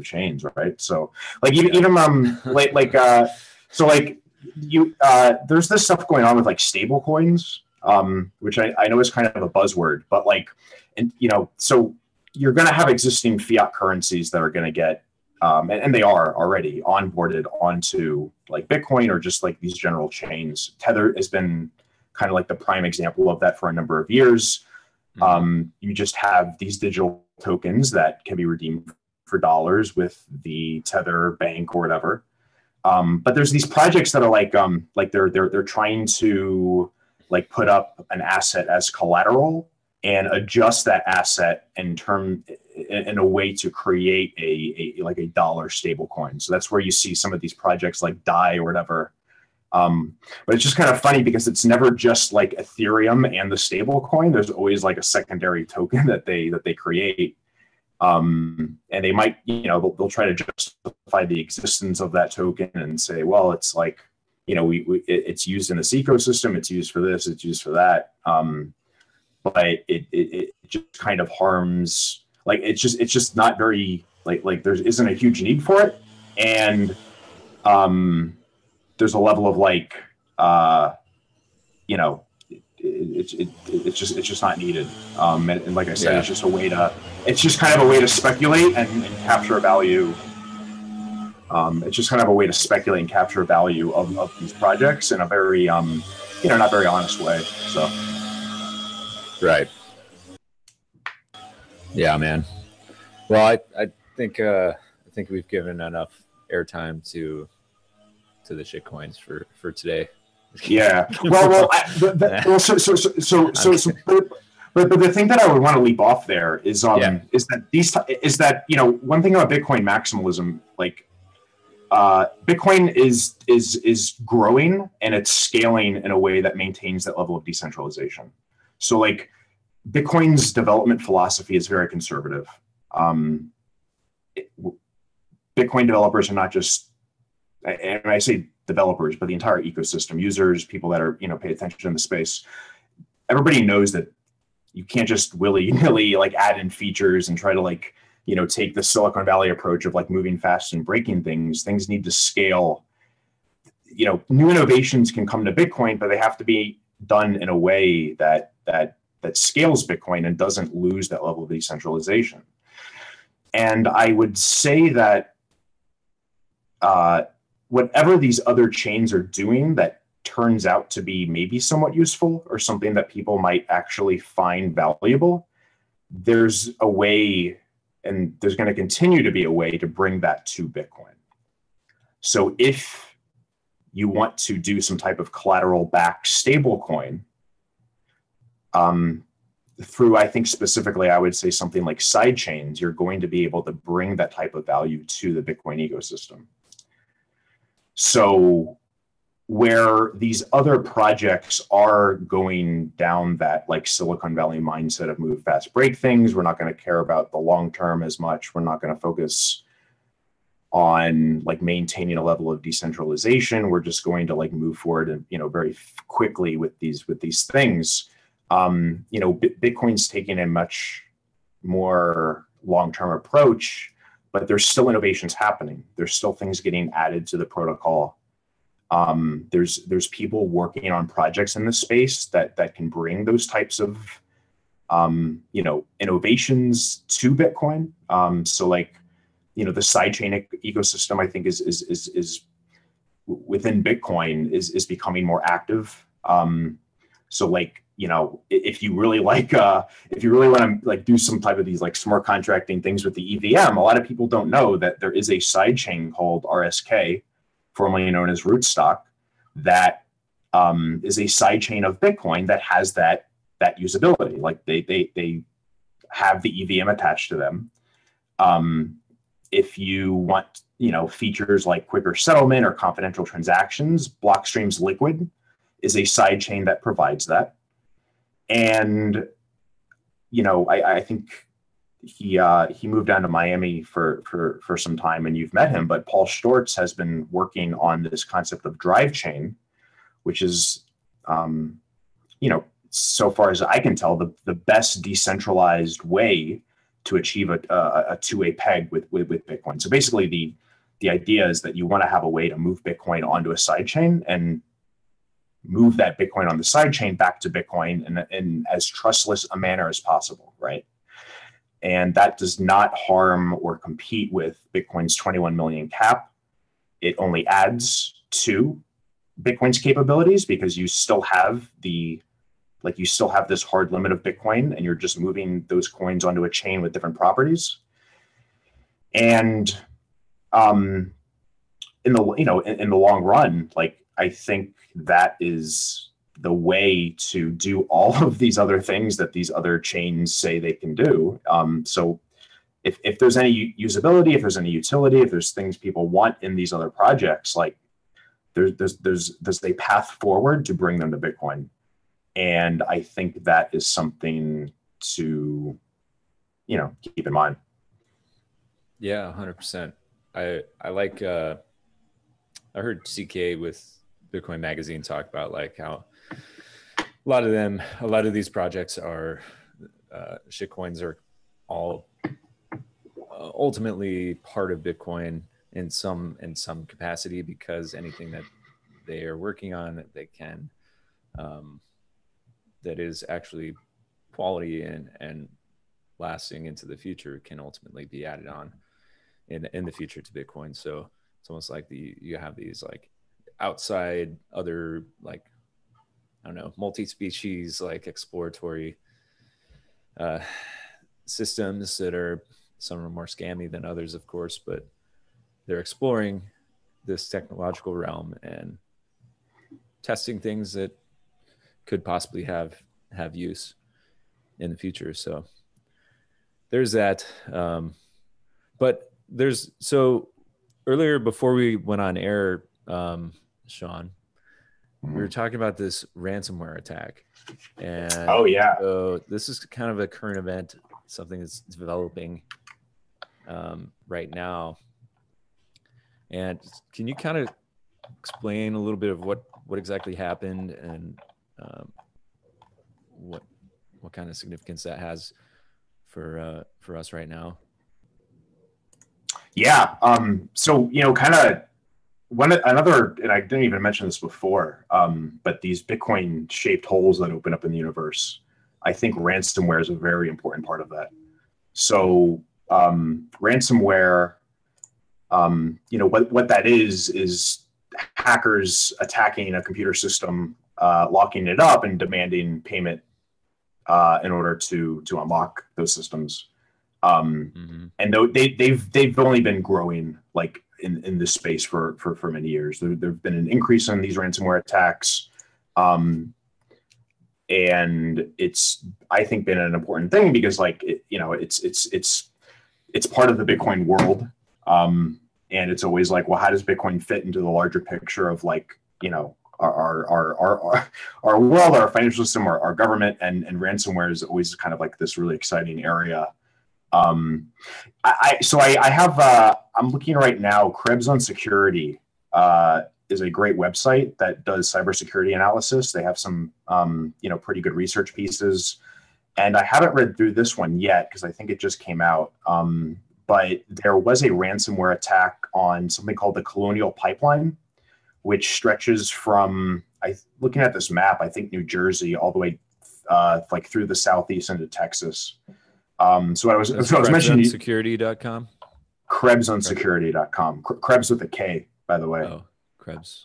Speaker 1: chains, right? So like even so like you there's this stuff going on with like stable coins, which I know is kind of a buzzword, but like, and so you're going to have existing fiat currencies that are going to get and they are already onboarded onto like Bitcoin or just like these general chains. Tether has been kind of like the prime example of that for a number of years. You just have these digital tokens that can be redeemed for dollars with the Tether bank or whatever. But there's these projects that are like they're trying to like put up an asset as collateral and adjust that asset in a way to create a dollar stable coin. So that's where you see some of these projects like DAI or whatever. But it's just kind of funny because it's never just like Ethereum and the stable coin. There's always like a secondary token that they create. And they might, they'll try to justify the existence of that token and say, well, it's like, it's used in this ecosystem, it's used for this, it's used for that. But it just kind of harms, like, it's just not very, like there isn't a huge need for it. And there's a level of like, it's just not needed. And like I said, it's just kind of a way to speculate and capture value. It's just kind of a way to speculate and capture value of these projects in a very, not very honest way. So.
Speaker 3: Right. Yeah, man. Well, I think we've given enough airtime to the shitcoins for today.
Speaker 1: Yeah. Well. But the thing that I would want to leap off there is that one thing about Bitcoin maximalism, like Bitcoin is growing and it's scaling in a way that maintains that level of decentralization. So like Bitcoin's development philosophy is very conservative. Bitcoin developers are not just, and I say developers, but the entire ecosystem, users, people that are, pay attention in the space. Everybody knows that you can't just willy-nilly like add in features and try to like, take the Silicon Valley approach of like moving fast and breaking things. Things need to scale. New innovations can come to Bitcoin, but they have to be done in a way that scales Bitcoin and doesn't lose that level of decentralization. And I would say that whatever these other chains are doing that turns out to be maybe somewhat useful or something that people might actually find valuable, there's a way, and there's going to continue to be a way to bring that to Bitcoin. So if you want to do some type of collateral-backed stablecoin, through, I think specifically, I would say something like sidechains, you're going to be able to bring that type of value to the Bitcoin ecosystem. So where these other projects are going down that like Silicon Valley mindset of move fast, break things, we're not going to care about the long term as much. We're not going to focus on like maintaining a level of decentralization. We're just going to like move forward and, very quickly with these things. Bitcoin's taking a much more long-term approach, but there's still innovations happening. There's still things getting added to the protocol. There's people working on projects in this space that can bring those types of, innovations to Bitcoin. So like, the sidechain ecosystem, I think is within Bitcoin is becoming more active. So like, if you really want to like do some type of these like smart contracting things with the EVM, a lot of people don't know that there is a sidechain called RSK, formerly known as Rootstock, that is a sidechain of Bitcoin that has that usability. Like they have the EVM attached to them. If you want, features like quicker settlement or confidential transactions, Blockstream's Liquid is a sidechain that provides that. And, I think he moved down to Miami for some time, and you've met him, but Paul Stortz has been working on this concept of drive chain, which is so far as I can tell, the best decentralized way to achieve a two-way peg with Bitcoin. So basically, the idea is that you want to have a way to move Bitcoin onto a sidechain and move that Bitcoin on the sidechain back to Bitcoin in as trustless a manner as possible, right? And that does not harm or compete with Bitcoin's 21 million cap. It only adds to Bitcoin's capabilities because you still have this hard limit of Bitcoin, and you're just moving those coins onto a chain with different properties. And in the long run, like, I think that is the way to do all of these other things that these other chains say they can do. So if there's any usability, if there's any utility, if there's things people want in these other projects, like there's a path forward to bring them to Bitcoin. And I think that is something to, keep in mind.
Speaker 3: Yeah, 100%. I like, I heard CK with Bitcoin Magazine talk about like how a lot of these projects are, shitcoins are all ultimately part of Bitcoin in some capacity, because anything that they are working on that they can, that is actually quality and lasting into the future can ultimately be added on in the future to Bitcoin. So it's almost like you have these like outside other, like, I don't know, multi-species, like exploratory systems that are, some are more scammy than others, of course, but they're exploring this technological realm and testing things that could possibly have use in the future. So there's that. But so earlier, before we went on air, Shaun, we were talking about this ransomware attack. And
Speaker 1: oh yeah,
Speaker 3: so this is kind of a current event, something that's developing right now. And can you kind of explain a little bit of what exactly happened and what kind of significance that has for us right now?
Speaker 1: Yeah. So, kind of another, and I didn't even mention this before, but these Bitcoin shaped holes that open up in the universe, I think ransomware is a very important part of that. So, ransomware, what that is hackers attacking a computer system, locking it up and demanding payment in order to unlock those systems. And they've only been growing like in this space for many years. There've been an increase in these ransomware attacks, and it's, I think, been an important thing because like it's part of the Bitcoin world, and it's always like, well, how does Bitcoin fit into the larger picture of like our world, our financial system, our government, and ransomware is always kind of like this really exciting area. I'm looking right now. Krebs on Security is a great website that does cybersecurity analysis. They have some pretty good research pieces, and I haven't read through this one yet because I think it just came out. But there was a ransomware attack on something called the Colonial Pipeline, which stretches from, looking at this map, I think New Jersey all the way like through the southeast into Texas. So I was mentioning
Speaker 3: Security.com.
Speaker 1: KrebsOnSecurity.com. Krebs with a K, by the way.
Speaker 3: Oh, Krebs.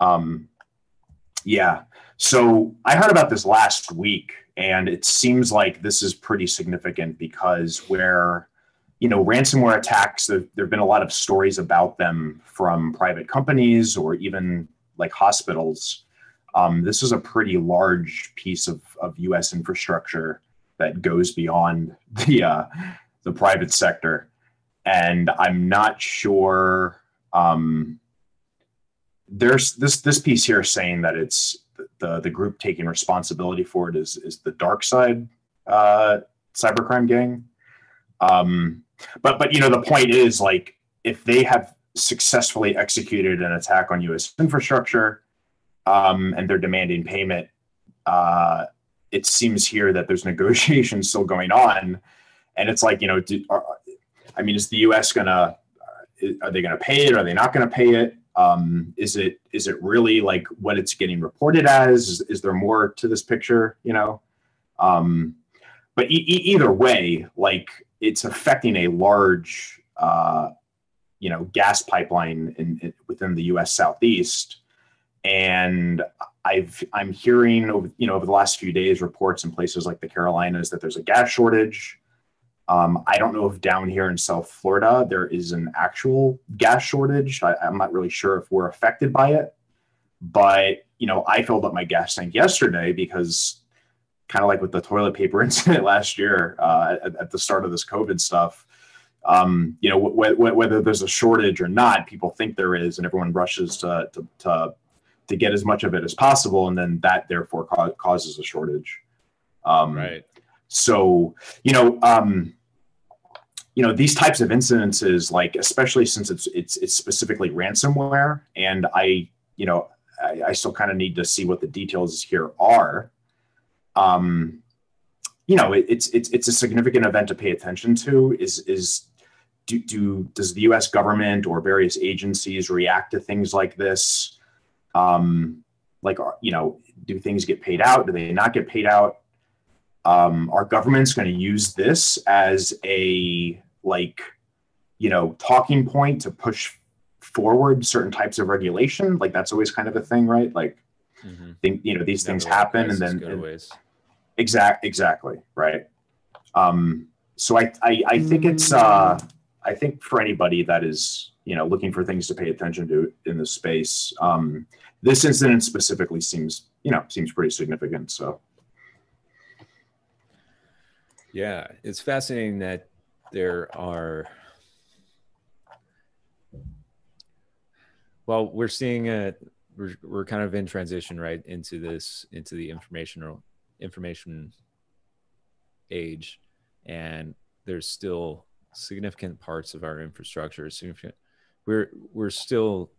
Speaker 1: Yeah. So I heard about this last week, and it seems like this is pretty significant because where, ransomware attacks, there've been a lot of stories about them from private companies or even like hospitals. This is a pretty large piece of U.S. infrastructure that goes beyond the private sector, and I'm not sure. There's this piece here saying that it's the group taking responsibility for it is the dark side cybercrime gang. But the point is, like, if they have successfully executed an attack on U.S. infrastructure, and they're demanding payment, it seems here that there's negotiations still going on, and it's like, is the U.S. are they gonna pay it? Are they not gonna pay it? Is it really like what it's getting reported as? Is there more to this picture? But either way, like, it's affecting a large, gas pipeline within the U.S. Southeast, and I'm hearing over the last few days reports in places like the Carolinas that there's a gas shortage. I don't know if down here in South Florida there is an actual gas shortage. I'm not really sure if we're affected by it, but I filled up my gas tank yesterday because, kind of like with the toilet paper incident last year at the start of this COVID stuff, whether there's a shortage or not, people think there is, and everyone rushes to get as much of it as possible, and then that therefore causes a shortage.
Speaker 3: Right.
Speaker 1: So, these types of incidences, like, especially since it's specifically ransomware, and I still kind of need to see what the details here are. It's a significant event to pay attention to. Does the U.S. government or various agencies react to things like this? Do things get paid out? Do they not get paid out? Are governments going to use this as a talking point to push forward certain types of regulation? Like, that's always kind of a thing, right? Like, these things happen, and then exactly right. So I think it's I think for anybody that is looking for things to pay attention to in this space, this incident specifically seems pretty significant. So
Speaker 3: yeah, it's fascinating that there are. Well, we're seeing we're kind of in transition right into the information age, and there's still significant parts of our infrastructure. We're still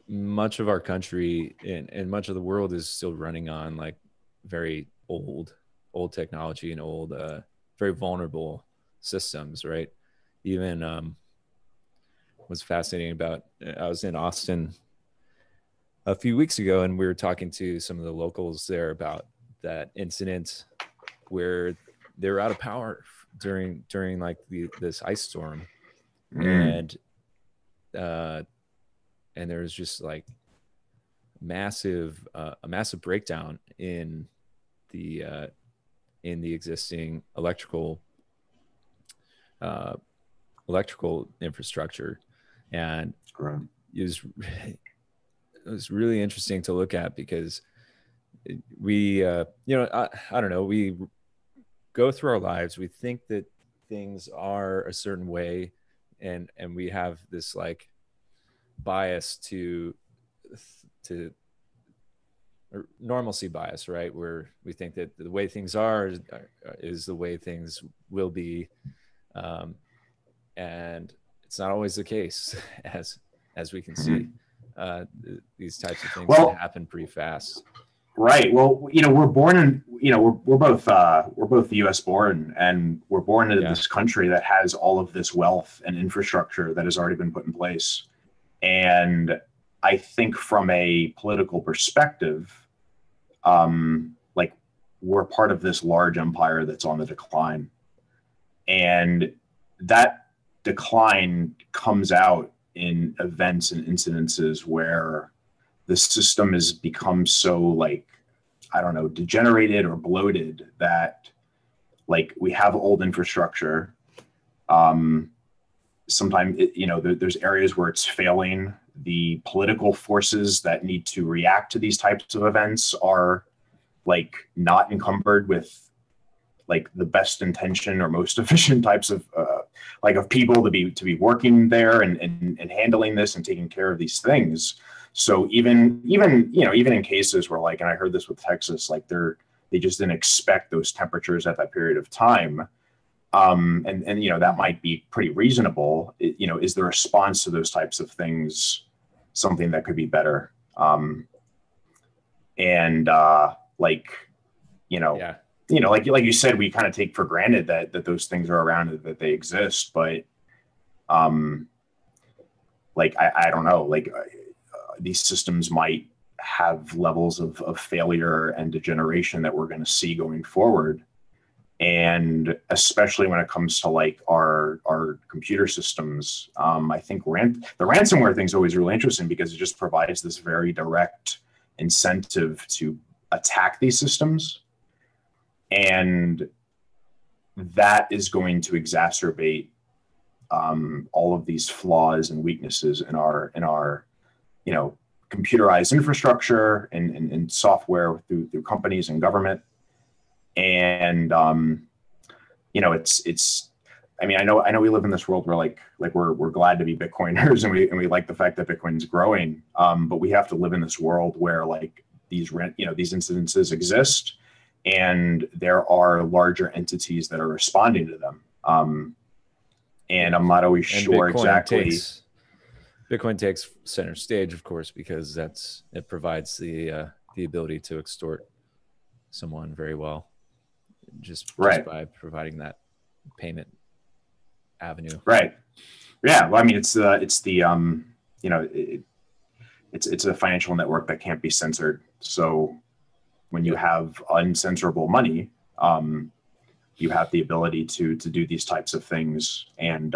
Speaker 3: much of our country and much of the world is still running on like very old technology and old, very vulnerable systems, right? Even what's fascinating about, I was in Austin a few weeks ago, and we were talking to some of the locals there about that incident where they were out of power during like this ice storm, and there was just like a massive breakdown in the existing electrical infrastructure, and it was really interesting to look at because we I don't know, we go through our lives, we think that things are a certain way, and we have this like bias to or normalcy bias, right? Where we think that the way things are is the way things will be, and it's not always the case, as we can see. These types of things can happen pretty fast.
Speaker 1: Right. Well, we're born in, we're both U.S. born, and we're born into this country that has all of this wealth and infrastructure that has already been put in place. And I think from a political perspective, like, we're part of this large empire that's on the decline. And that decline comes out in events and incidences where the system has become so, like, I don't know, degenerated or bloated that, like, we have old infrastructure. Sometimes, there's areas where it's failing. The political forces that need to react to these types of events are, like, not encumbered with, like, the best intention or most efficient types of of people to be working there and handling this and taking care of these things. So even in cases where, like, and I heard this with Texas, like, they just didn't expect those temperatures at that period of time. And that might be pretty reasonable. Is the response to those types of things something that could be better? And like, you know,
Speaker 3: Yeah.
Speaker 1: like you said, we kind of take for granted that those things are around and that they exist. But like, I don't know, like these systems might have levels of failure and degeneration that we're going to see going forward. And especially when it comes to like our computer systems, I think the ransomware thing is always really interesting because it just provides this very direct incentive to attack these systems. And that is going to exacerbate all of these flaws and weaknesses in our computerized infrastructure and software through companies and government. And it's I mean, I know we live in this world where like we're glad to be Bitcoiners and we like the fact that Bitcoin's growing, but we have to live in this world where like these incidences exist, and there are larger entities that are responding to them. And I'm not always sure exactly.
Speaker 3: Bitcoin takes center stage, of course, because it provides the ability to extort someone very well, just by providing that payment avenue.
Speaker 1: Right. Yeah. Well, I mean, it's a financial network that can't be censored. So when you have uncensorable money, you have the ability to do these types of things, and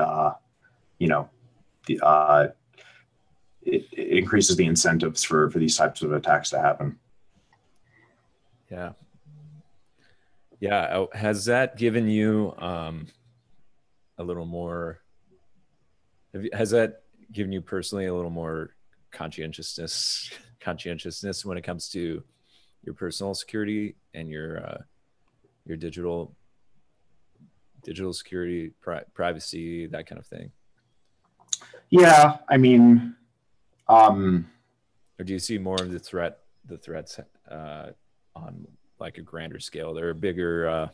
Speaker 1: it increases the incentives for these types of attacks to happen.
Speaker 3: Yeah. Yeah. Has that given you a little more? Has that given you personally a little more conscientiousness when it comes to your personal security and your digital security, privacy, that kind of thing?
Speaker 1: Yeah, I mean,
Speaker 3: or do you see more of the threats on like a grander scale? There are bigger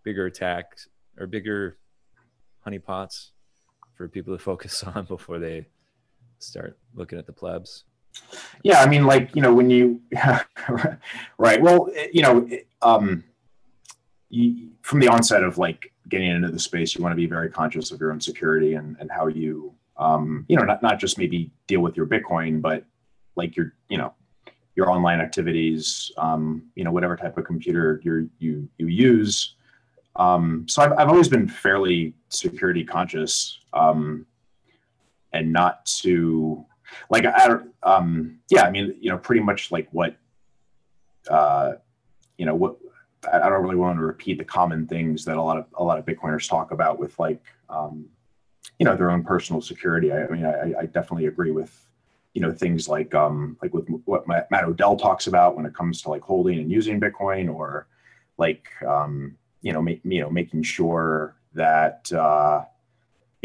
Speaker 3: attacks or bigger honeypots for people to focus on before they start looking at the plebs.
Speaker 1: Yeah, I mean, like, when you right. Well, from the onset of like getting into the space, you want to be very conscious of your own security and how you not just maybe deal with your Bitcoin, but like your online activities, whatever type of computer you use. So I've always been fairly security conscious, and not to like, I mean, pretty much like what, what, I don't really want to repeat the common things that a lot of Bitcoiners talk about with like, their own personal security. I mean, I definitely agree with, things like with what Matt Odell talks about when it comes to like holding and using Bitcoin, or like, making sure that,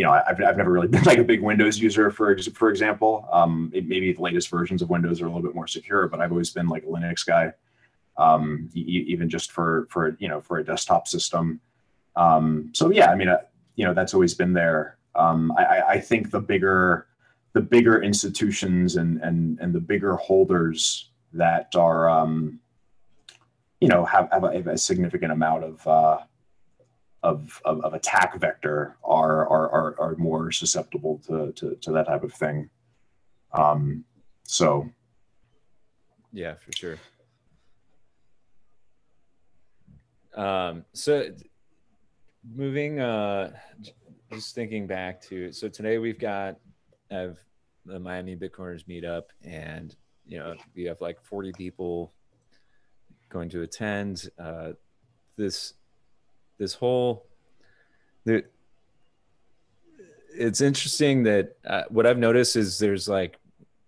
Speaker 1: I've never really been like a big Windows user, for example. Maybe the latest versions of Windows are a little bit more secure, but I've always been like a Linux guy, even just for a desktop system. So yeah, I mean, that's always been there. I think the bigger institutions and the bigger holders that are, have a significant amount of attack vector are more susceptible to that type of thing. So
Speaker 3: yeah, for sure. So moving, just thinking back to, so today we have the Miami Bitcoiners meetup, and we have like 40 people going to attend. It's interesting that what I've noticed is there's like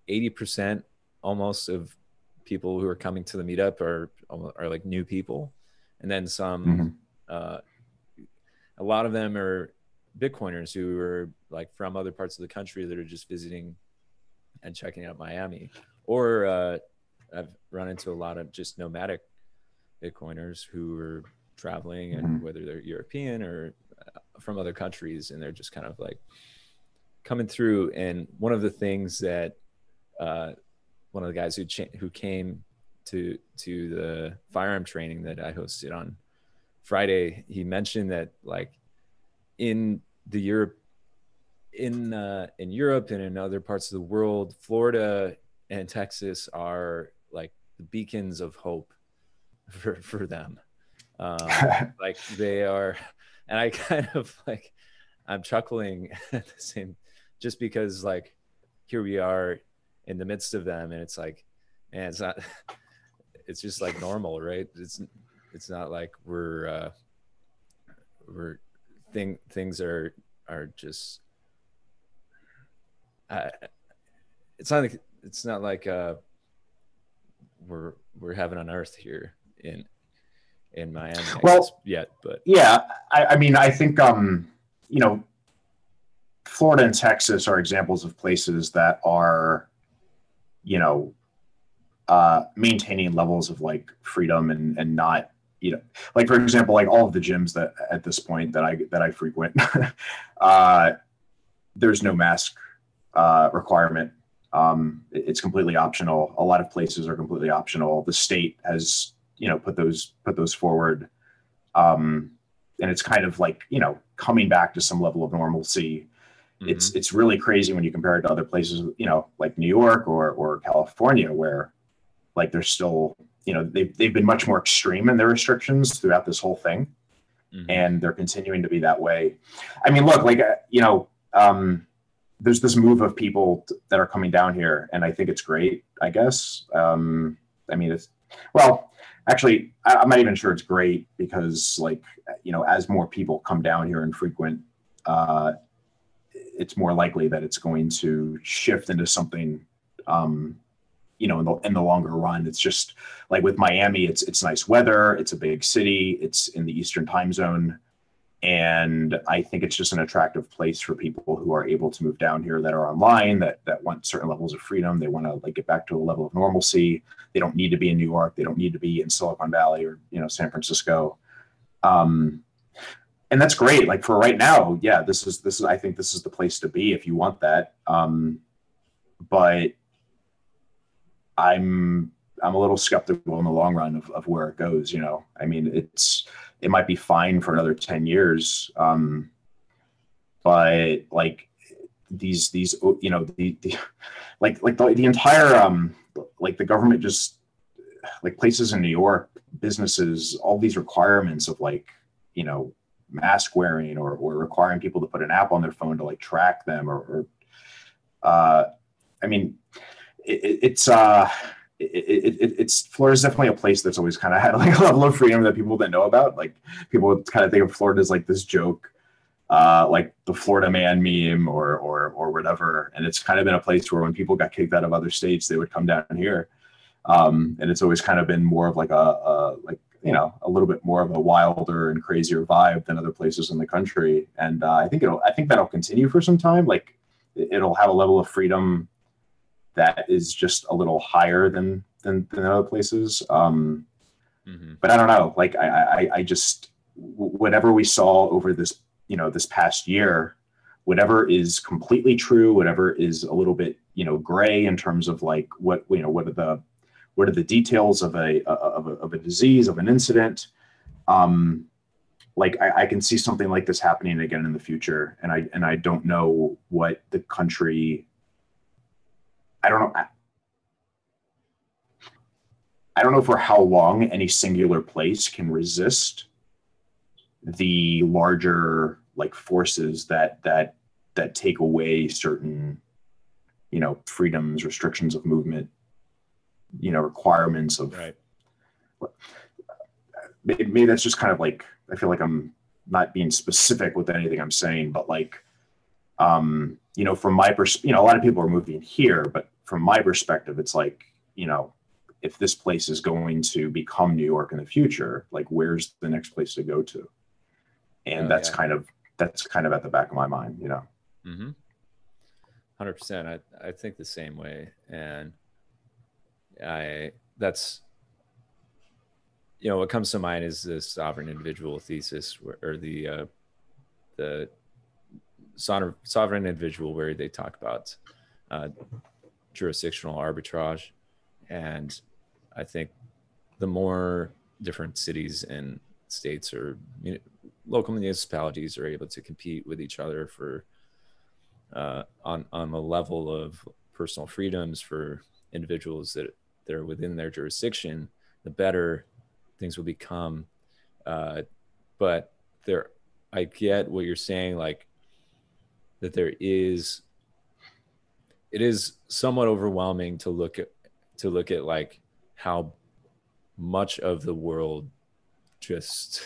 Speaker 3: 80% almost of people who are coming to the meetup are like new people, and then some. A lot of them are Bitcoiners who are like from other parts of the country that are just visiting and checking out Miami. Or I've run into a lot of just nomadic Bitcoiners who are traveling, and whether they're European or from other countries, and they're just kind of like coming through. And one of the things that one of the guys who came to the firearm training that I hosted on Friday, he mentioned that like in Europe and in other parts of the world, Florida and Texas are like the beacons of hope for them. Like they are, and I kind of like, I'm chuckling at the same, just because like here we are in the midst of them, and it's like, man, it's not, it's just like normal, right? It's not like things are just, it's not like we're heaven on earth here in Miami, I guess, yet. But
Speaker 1: yeah, I mean, I think you know, Florida and Texas are examples of places that are, you know, maintaining levels of like freedom and not, you know, like for example, like all of the gyms that at this point that I frequent, there's no mask requirement. It's completely optional. A lot of places are completely optional. The state has, you know, put those forward, and it's kind of like, you know, coming back to some level of normalcy. Mm-hmm. It's really crazy when you compare it to other places, you know, like New York or California, where like they're still, you know, they've been much more extreme in their restrictions throughout this whole thing, mm-hmm. and they're continuing to be that way. I mean, look, like you know, there's this move of people that are coming down here, and I think it's great, I guess. I mean, it's, well, actually, I'm not even sure it's great, because like, you know, as more people come down here and frequent, it's more likely that it's going to shift into something, you know, in the longer run. It's just like with Miami, it's nice weather. It's a big city. It's in the Eastern time zone. And I think it's just an attractive place for people who are able to move down here, that are online, that want certain levels of freedom. They want to like get back to a level of normalcy. They don't need to be in New York. They don't need to be in Silicon Valley or, you know, San Francisco. And that's great. Like for right now, yeah, this is, I think this is the place to be if you want that. But I'm a little skeptical in the long run of where it goes. You know, I mean, it might be fine for another 10 years. But like these, you know, the entire, like the government just, like places in New York, businesses, all these requirements of like, you know, mask wearing or requiring people to put an app on their phone to like track them or I mean, it's Florida's definitely a place that's always kind of had like a level of freedom that people didn't know about. Like people kind of think of Florida as like this joke, like the Florida man meme or whatever. And it's kind of been a place where when people got kicked out of other states, they would come down here. And it's always kind of been more of like a you know, a little bit more of a wilder and crazier vibe than other places in the country. And I think that'll continue for some time. Like it'll have a level of freedom that is just a little higher than other places. Mm-hmm. But I don't know, like I just, whatever we saw over this, you know, this past year, whatever is completely true, whatever is a little bit, you know, gray in terms of like what, you know, what are the details of a disease, of an incident. Like I can see something like this happening again in the future. And I don't know what the country, I don't know for how long any singular place can resist the larger like forces that take away certain, you know, freedoms, restrictions of movement, you know, requirements of, right. Maybe that's just kind of like, I feel like I'm not being specific with anything I'm saying, but like, you know, from my perspective, you know, a lot of people are moving here, but from my perspective, it's like, you know, if this place is going to become New York in the future, like where's the next place to go to? And that's kind of at the back of my mind, you know?
Speaker 3: Mm-hmm. 100%. I think the same way. And that's, you know, what comes to mind is the sovereign individual thesis, or the sovereign individual, where they talk about jurisdictional arbitrage. And I think the more different cities and states or local municipalities are able to compete with each other for on the level of personal freedoms for individuals that they're within their jurisdiction, the better things will become. But I get what you're saying, like that it is somewhat overwhelming to look at like how much of the world just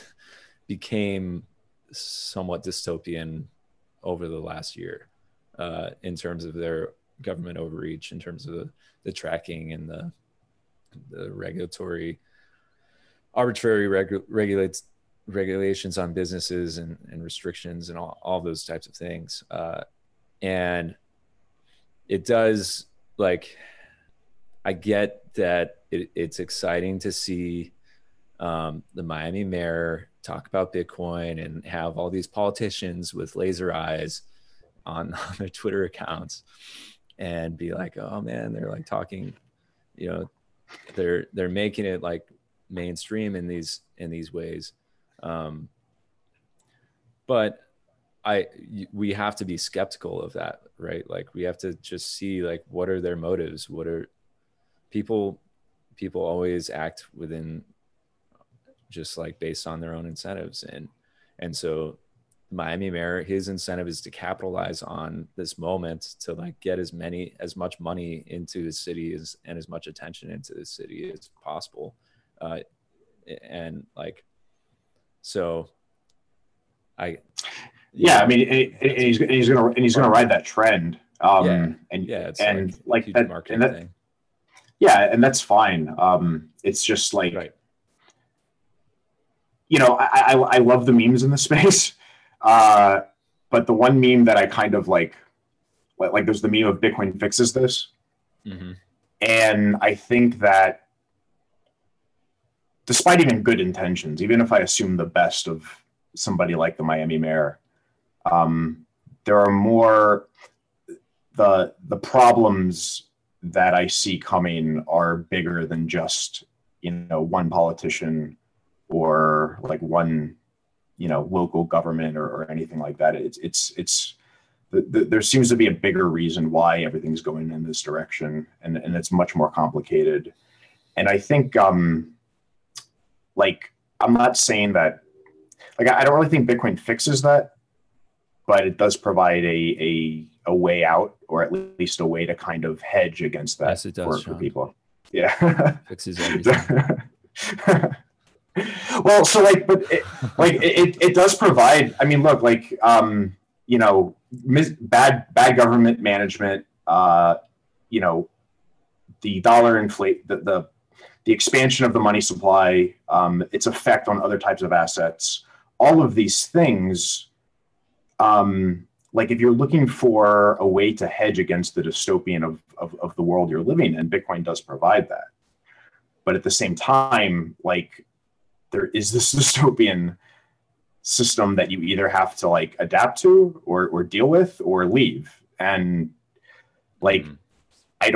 Speaker 3: became somewhat dystopian over the last year, in terms of their government overreach, in terms of the tracking and the regulatory arbitrary regulations on businesses and restrictions and all those types of things. And it does, like, I get that it's exciting to see the Miami mayor talk about Bitcoin and have all these politicians with laser eyes on their Twitter accounts and be like, oh man, they're like talking, you know, they're making it like mainstream in these ways. But we have to be skeptical of that, right? Like we have to just see like, what are their motives? What are people always act within just like based on their own incentives. And so Miami mayor, his incentive is to capitalize on this moment to like get as much money into the city and as much attention into the city as possible. And like, so I
Speaker 1: mean, and he's gonna ride that trend.
Speaker 3: It's like that marketing thing.
Speaker 1: Yeah, and that's fine. It's just like,
Speaker 3: right.
Speaker 1: You know, I love the memes in the space, but the one meme that I kind of like there's the meme of Bitcoin fixes this,
Speaker 3: mm-hmm.
Speaker 1: And I think that despite even good intentions, even if I assume the best of somebody like the Miami mayor, there are more the problems that I see coming are bigger than just, you know, one politician or like one, you know, local government or anything like that. There seems to be a bigger reason why everything's going in this direction, and it's much more complicated. And I think, like, I'm not saying that, like, I don't really think Bitcoin fixes that, but it does provide a way out, or at least a way to kind of hedge against that.
Speaker 3: Yes, it does,
Speaker 1: for people. Yeah.
Speaker 3: Fixes everything.
Speaker 1: Well, so like, but it does provide, I mean, look, like, you know, bad government management, you know, the dollar inflate, the expansion of the money supply, its effect on other types of assets, all of these things, like if you're looking for a way to hedge against the dystopian of the world you're living in, Bitcoin does provide that. But at the same time, like, there is this dystopian system that you either have to like adapt to or deal with or leave. And like, I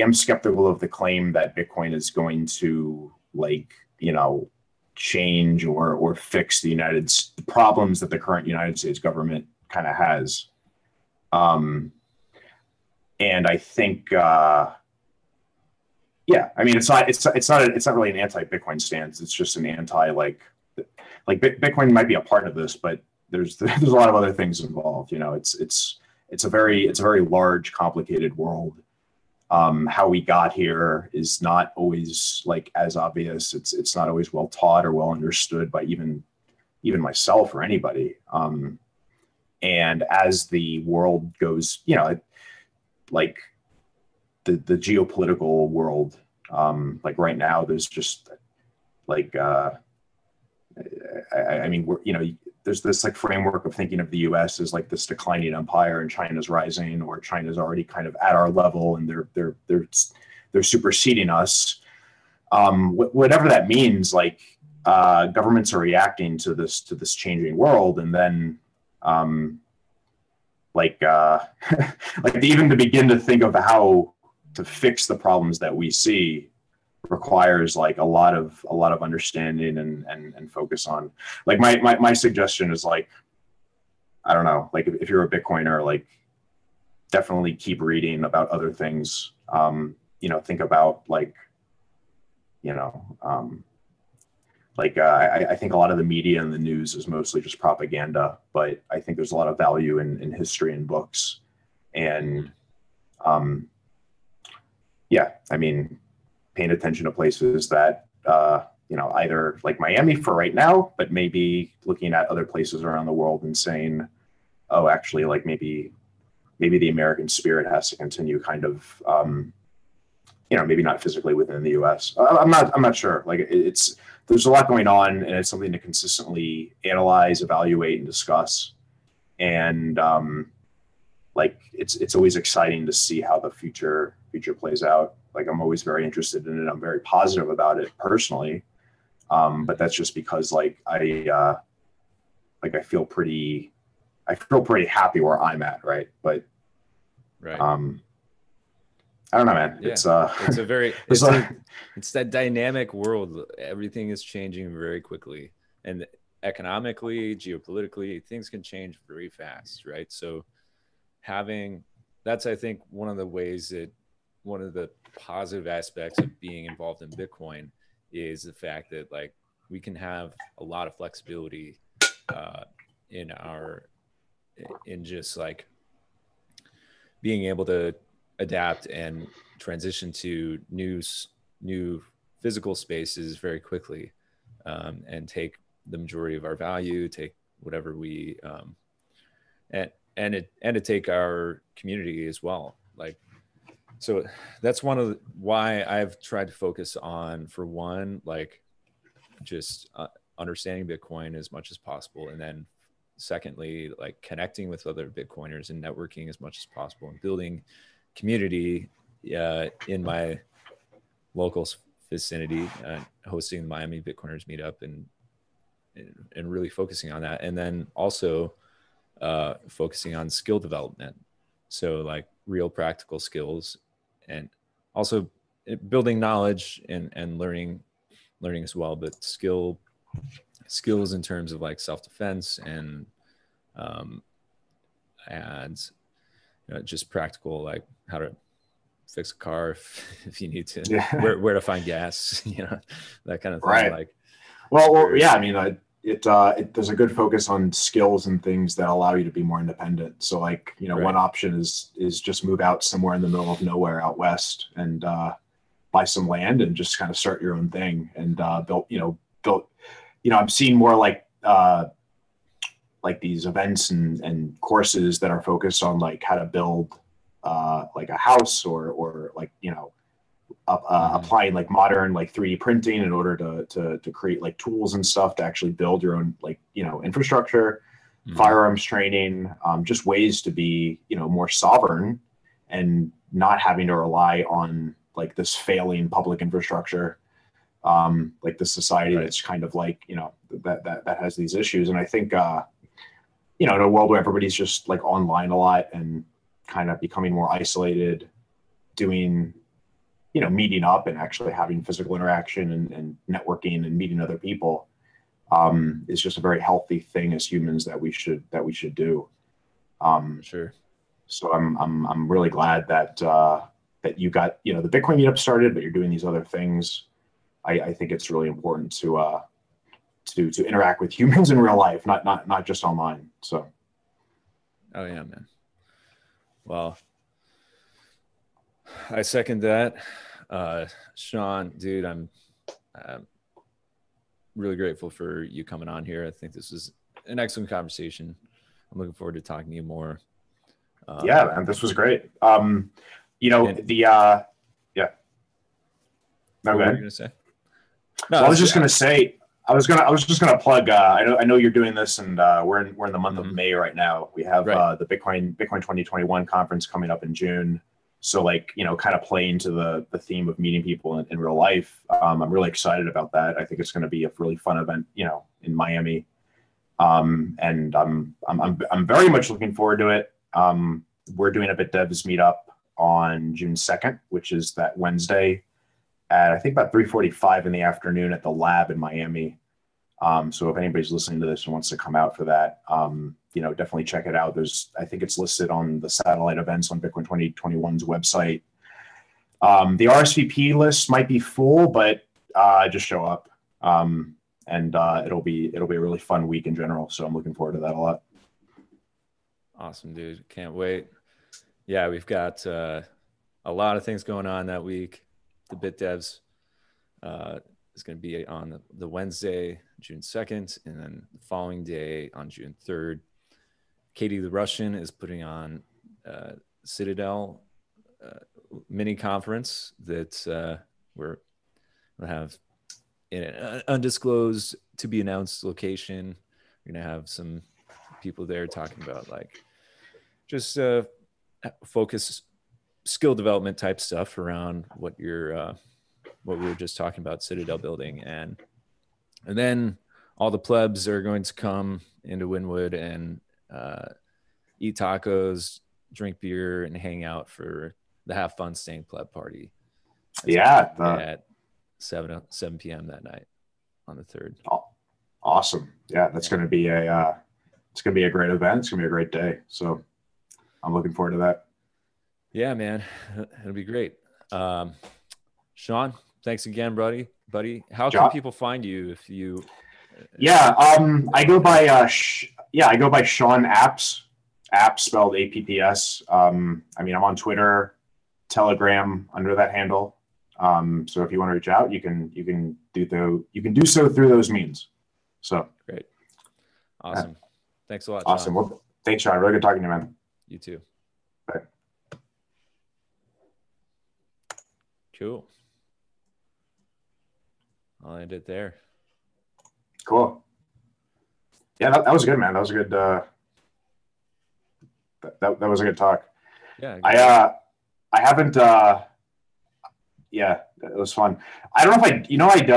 Speaker 1: am skeptical of the claim that Bitcoin is going to, like, you know, change or fix the problems that the current United States government kind of has. And I think, yeah, I mean, it's not really an anti-Bitcoin stance. It's just an anti, like Bitcoin might be a part of this, but there's a lot of other things involved. You know, it's a very large, complicated world. How we got here is not always like as obvious. It's not always well taught or well understood by even myself or anybody. And as the world goes, you know, like the geopolitical world, like right now, there's just like, I mean, you know, there's this like framework of thinking of the U.S. as like this declining empire, and China's rising, or China's already kind of at our level, and they're superseding us. Whatever that means, like, governments are reacting to this changing world, and then, like even to begin to think of how to fix the problems that we see, requires like a lot of understanding and focus on. Like my suggestion is like, I don't know, like if you're a Bitcoiner, like definitely keep reading about other things. Think about like, I think a lot of the media and the news is mostly just propaganda, but I think there's a lot of value in history and books. And I mean, paying attention to places that, either like Miami for right now, but maybe looking at other places around the world and saying, oh, actually, like maybe the American spirit has to continue kind of, maybe not physically within the US. I'm not sure. Like there's a lot going on, and it's something to consistently analyze, evaluate, and discuss. And it's always exciting to see how the future plays out. Like I'm always very interested in it. I'm very positive about it personally. But that's just because like I feel pretty happy where I'm at. Right. But
Speaker 3: right.
Speaker 1: I don't know, man.
Speaker 3: Yeah.
Speaker 1: It's
Speaker 3: a very, it's that dynamic world. Everything is changing very quickly, and economically, geopolitically, things can change very fast. Right. So that's, I think, one of the positive aspects of being involved in Bitcoin is the fact that like we can have a lot of flexibility in just like being able to adapt and transition to new physical spaces very quickly, and take the majority of our value, take whatever we and to take our community as well. Like, so that's one of why I've tried to focus on, for one, like just understanding Bitcoin as much as possible, and then secondly, like connecting with other Bitcoiners and networking as much as possible, and building community in my local vicinity, hosting the Miami Bitcoiners meetup, and really focusing on that, and then also focusing on skill development, so like real practical skills, and also building knowledge and learning as well, but skills in terms of like self-defense and just practical, like how to fix a car if you need to, where to find gas, that kind of thing.
Speaker 1: Right.
Speaker 3: Like,
Speaker 1: well, yeah. I mean, there's a good focus on skills and things that allow you to be more independent. So like, right. One option is just move out somewhere in the middle of nowhere out west and buy some land and just kind of start your own thing and build. I'm seeing more like these events and courses that are focused on like how to build like a house or like, applying like modern like 3D printing in order to create like tools and stuff to actually build your own like, infrastructure, firearms training, just ways to be, more sovereign and not having to rely on like this failing public infrastructure, like the society that's kind of like, that has these issues. And I think, in a world where everybody's just like online a lot and kind of becoming more isolated, doing, meeting up and actually having physical interaction and networking and meeting other people, is just a very healthy thing as humans that we should do.
Speaker 3: Sure.
Speaker 1: So I'm really glad that you got, the Bitcoin meetup started, but you're doing these other things. I think it's really important to interact with humans in real life, not just online. So.
Speaker 3: Oh yeah, man. Well, I second that. Shaun, dude, I'm really grateful for you coming on here. I think this is an excellent conversation. I'm looking forward to talking to you more.
Speaker 1: Yeah, man, this was great. Yeah. No,
Speaker 3: what were you gonna say?
Speaker 1: No, so I was just gonna say. I was just gonna plug. I know you're doing this, and we're in the month of May right now. We have the Bitcoin 2021 conference coming up in June. So like, kind of play into the theme of meeting people in real life. I'm really excited about that. I think it's going to be a really fun event, in Miami. And I'm very much looking forward to it. We're doing a Bitdevs meetup on June 2nd, which is that Wednesday at I think about 3:45 in the afternoon at the lab in Miami. So if anybody's listening to this and wants to come out for that, definitely check it out. I think it's listed on the satellite events on Bitcoin 2021's website. The RSVP list might be full, but just show up. And it'll be a really fun week in general. So I'm looking forward to that a lot.
Speaker 3: Awesome, dude. Can't wait. Yeah, we've got a lot of things going on that week. The Bitdevs is going to be on the Wednesday, June 2nd, and then the following day on June 3rd. Katie the Russian is putting on Citadel mini conference that we'll have in an undisclosed to be announced location. We're going to have some people there talking about like just focus skill development type stuff around what we were just talking about, Citadel building. And then all the plebs are going to come into Wynwood and eat tacos, drink beer, and hang out for the Have Fun Staying Pleb party. At 7 p.m. that night on the 3rd.
Speaker 1: Awesome. Yeah, that's going to be it's going to be a great event. It's going to be a great day. So I'm looking forward to that. Yeah,
Speaker 3: man. It'll be great. Shaun, thanks again, buddy. How can people find you if you?
Speaker 1: I go by Shaun Apps spelled APPS. I'm on Twitter, Telegram under that handle. So if you want to reach out, you can do so through those means. So
Speaker 3: great. Awesome. Yeah. Thanks a lot,
Speaker 1: Awesome.
Speaker 3: Shaun.
Speaker 1: Well, thanks, Shaun. Really good talking to you, man.
Speaker 3: You too.
Speaker 1: Bye.
Speaker 3: Cool. I'll end it there.
Speaker 1: Cool. Yeah, that was good, man. That was a good that was a good talk.
Speaker 3: Yeah.
Speaker 1: I haven't it was fun. I don't know if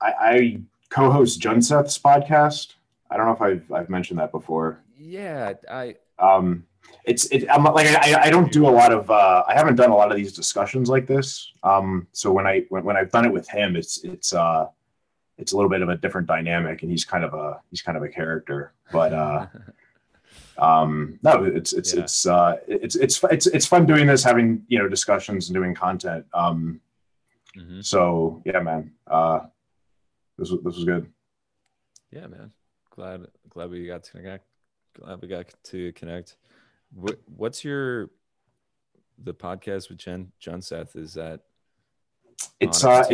Speaker 1: I co-host Junseth's podcast. I don't know if I've mentioned that before.
Speaker 3: Yeah,
Speaker 1: I don't do a lot of I haven't done a lot of these discussions like this. So when I've done it with him, it's a little bit of a different dynamic, and he's kind of a character. But no, it's fun doing this, having discussions and doing content. So yeah, man, this was good.
Speaker 3: Yeah, man. Glad we got to connect. Glad we got to connect. What's the podcast with Junseth? Is that
Speaker 1: it's just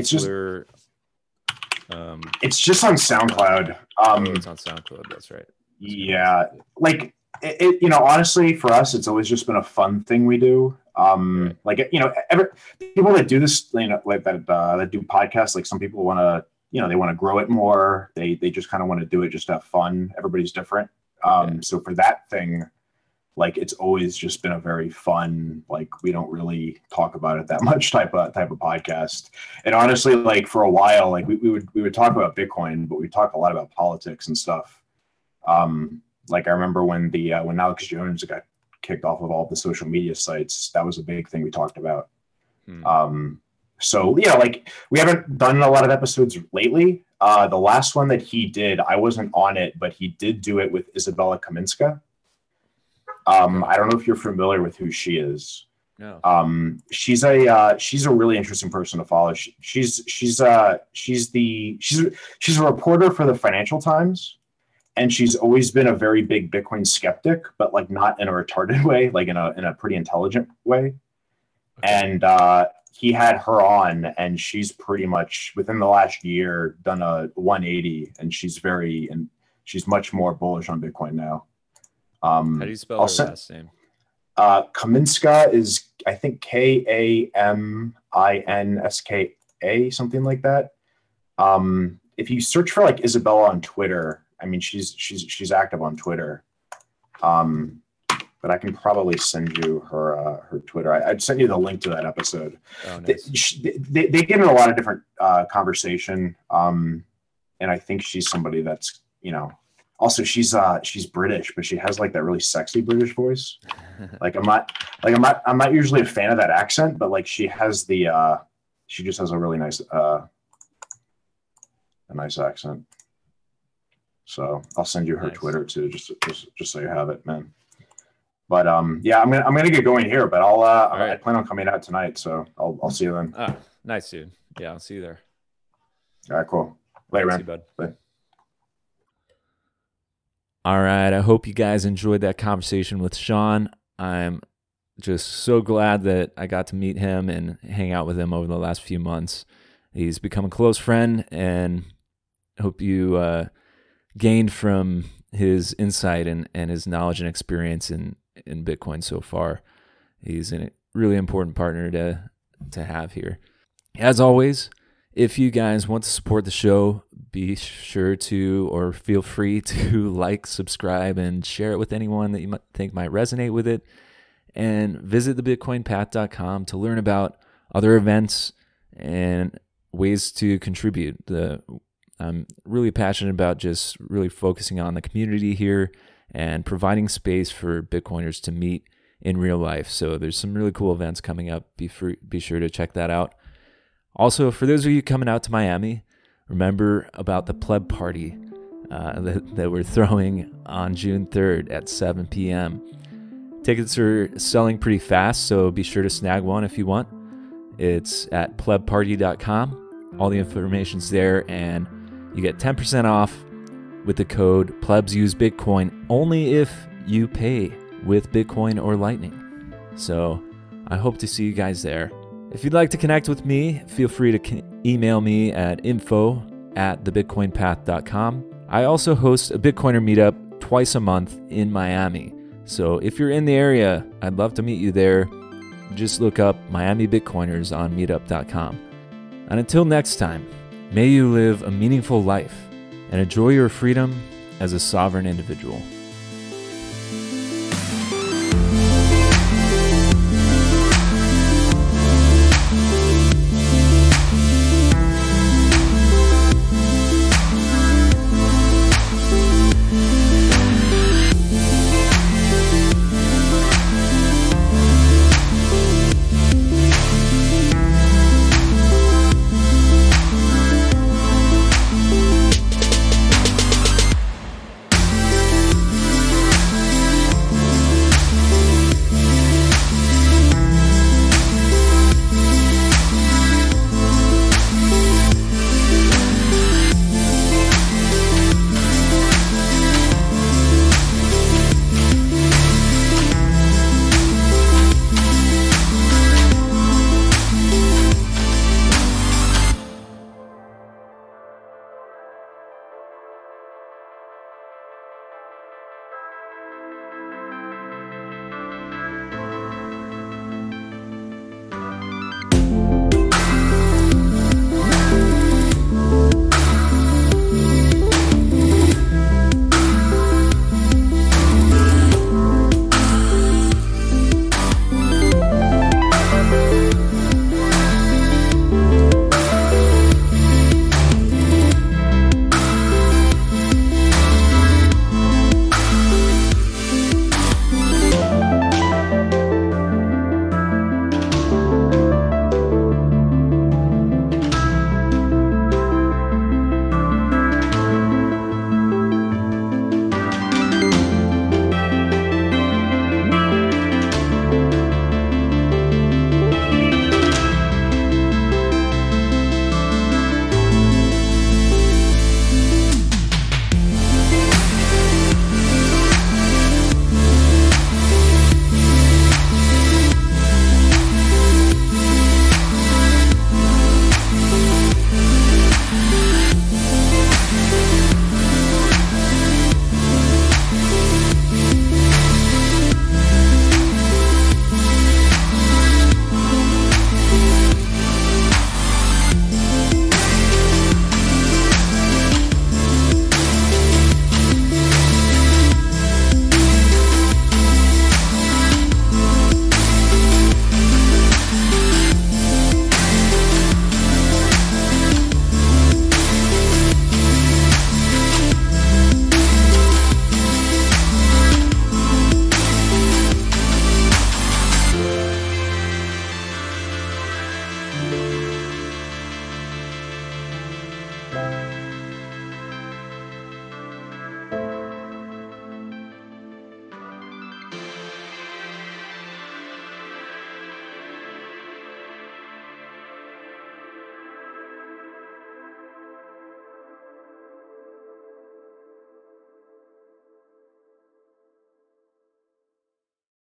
Speaker 1: on SoundCloud.
Speaker 3: It's on SoundCloud. That's right.
Speaker 1: Yeah, like it honestly, for us, it's always just been a fun thing we do. Right. Like people that do this, like that do podcasts. Like some people want to, they want to grow it more. They just kind of want to do it just to have fun. Everybody's different. So for that thing, like it's always just been a very fun, like we don't really talk about it that much type of podcast. And honestly, like for a while, like we would talk about Bitcoin, but we talk a lot about politics and stuff. Like I remember when when Alex Jones got kicked off of all the social media sites, that was a big thing we talked about. So like we haven't done a lot of episodes lately. The last one that he did, I wasn't on it, but he did do it with Isabella Kaminska. I don't know if you're familiar with who she is.
Speaker 3: No.
Speaker 1: She's a really interesting person to follow. She's a reporter for the Financial Times, and she's always been a very big Bitcoin skeptic, but like not in a retarded way, like in a pretty intelligent way. Okay. And he had her on, and she's pretty much within the last year done a 180, and she's much more bullish on Bitcoin now.
Speaker 3: How do you spell her last name?
Speaker 1: Kaminska is, I think, Kaminska, something like that. If you search for like Isabella on Twitter, I mean, she's active on Twitter. But I can probably send you her Twitter. I'd send you the link to that episode.
Speaker 3: Oh, nice.
Speaker 1: They get in a lot of different conversation, and I think she's somebody that's Also, she's British, but she has like that really sexy British voice. Like I'm not usually a fan of that accent, but like she has the she just has a really nice accent. So I'll send you her Twitter too, just so you have it, man. But yeah, I'm gonna get going here, but I plan on coming out tonight, so I'll see you then.
Speaker 3: Ah, nice, dude. Yeah, I'll see you there.
Speaker 1: All right, cool. Later, man.
Speaker 3: See you, bud.
Speaker 1: Bye.
Speaker 2: All right, I hope you guys enjoyed that conversation with Shaun. I'm just so glad that I got to meet him and hang out with him over the last few months. He's become a close friend, and I hope you gained from his insight and his knowledge and experience in Bitcoin so far. He's a really important partner to have here. As always, if you guys want to support the show, be sure to, or feel free to like, subscribe, and share it with anyone that you think might resonate with it. And visit thebitcoinpath.com to learn about other events and ways to contribute. I'm really passionate about just really focusing on the community here and providing space for Bitcoiners to meet in real life. So there's some really cool events coming up. Be sure to check that out. Also, for those of you coming out to Miami, remember about the Pleb Party that we're throwing on June 3rd at 7 p.m. Tickets are selling pretty fast, so be sure to snag one if you want. It's at plebparty.com. All the information's there, and you get 10% off with the code PLEBSUSEBITCOIN only if you pay with Bitcoin or Lightning. So I hope to see you guys there. If you'd like to connect with me, feel free to email me at info@thebitcoinpath.com. I also host a Bitcoiner meetup twice a month in Miami. So if you're in the area, I'd love to meet you there. Just look up Miami Bitcoiners on meetup.com. And until next time, may you live a meaningful life and enjoy your freedom as a sovereign individual.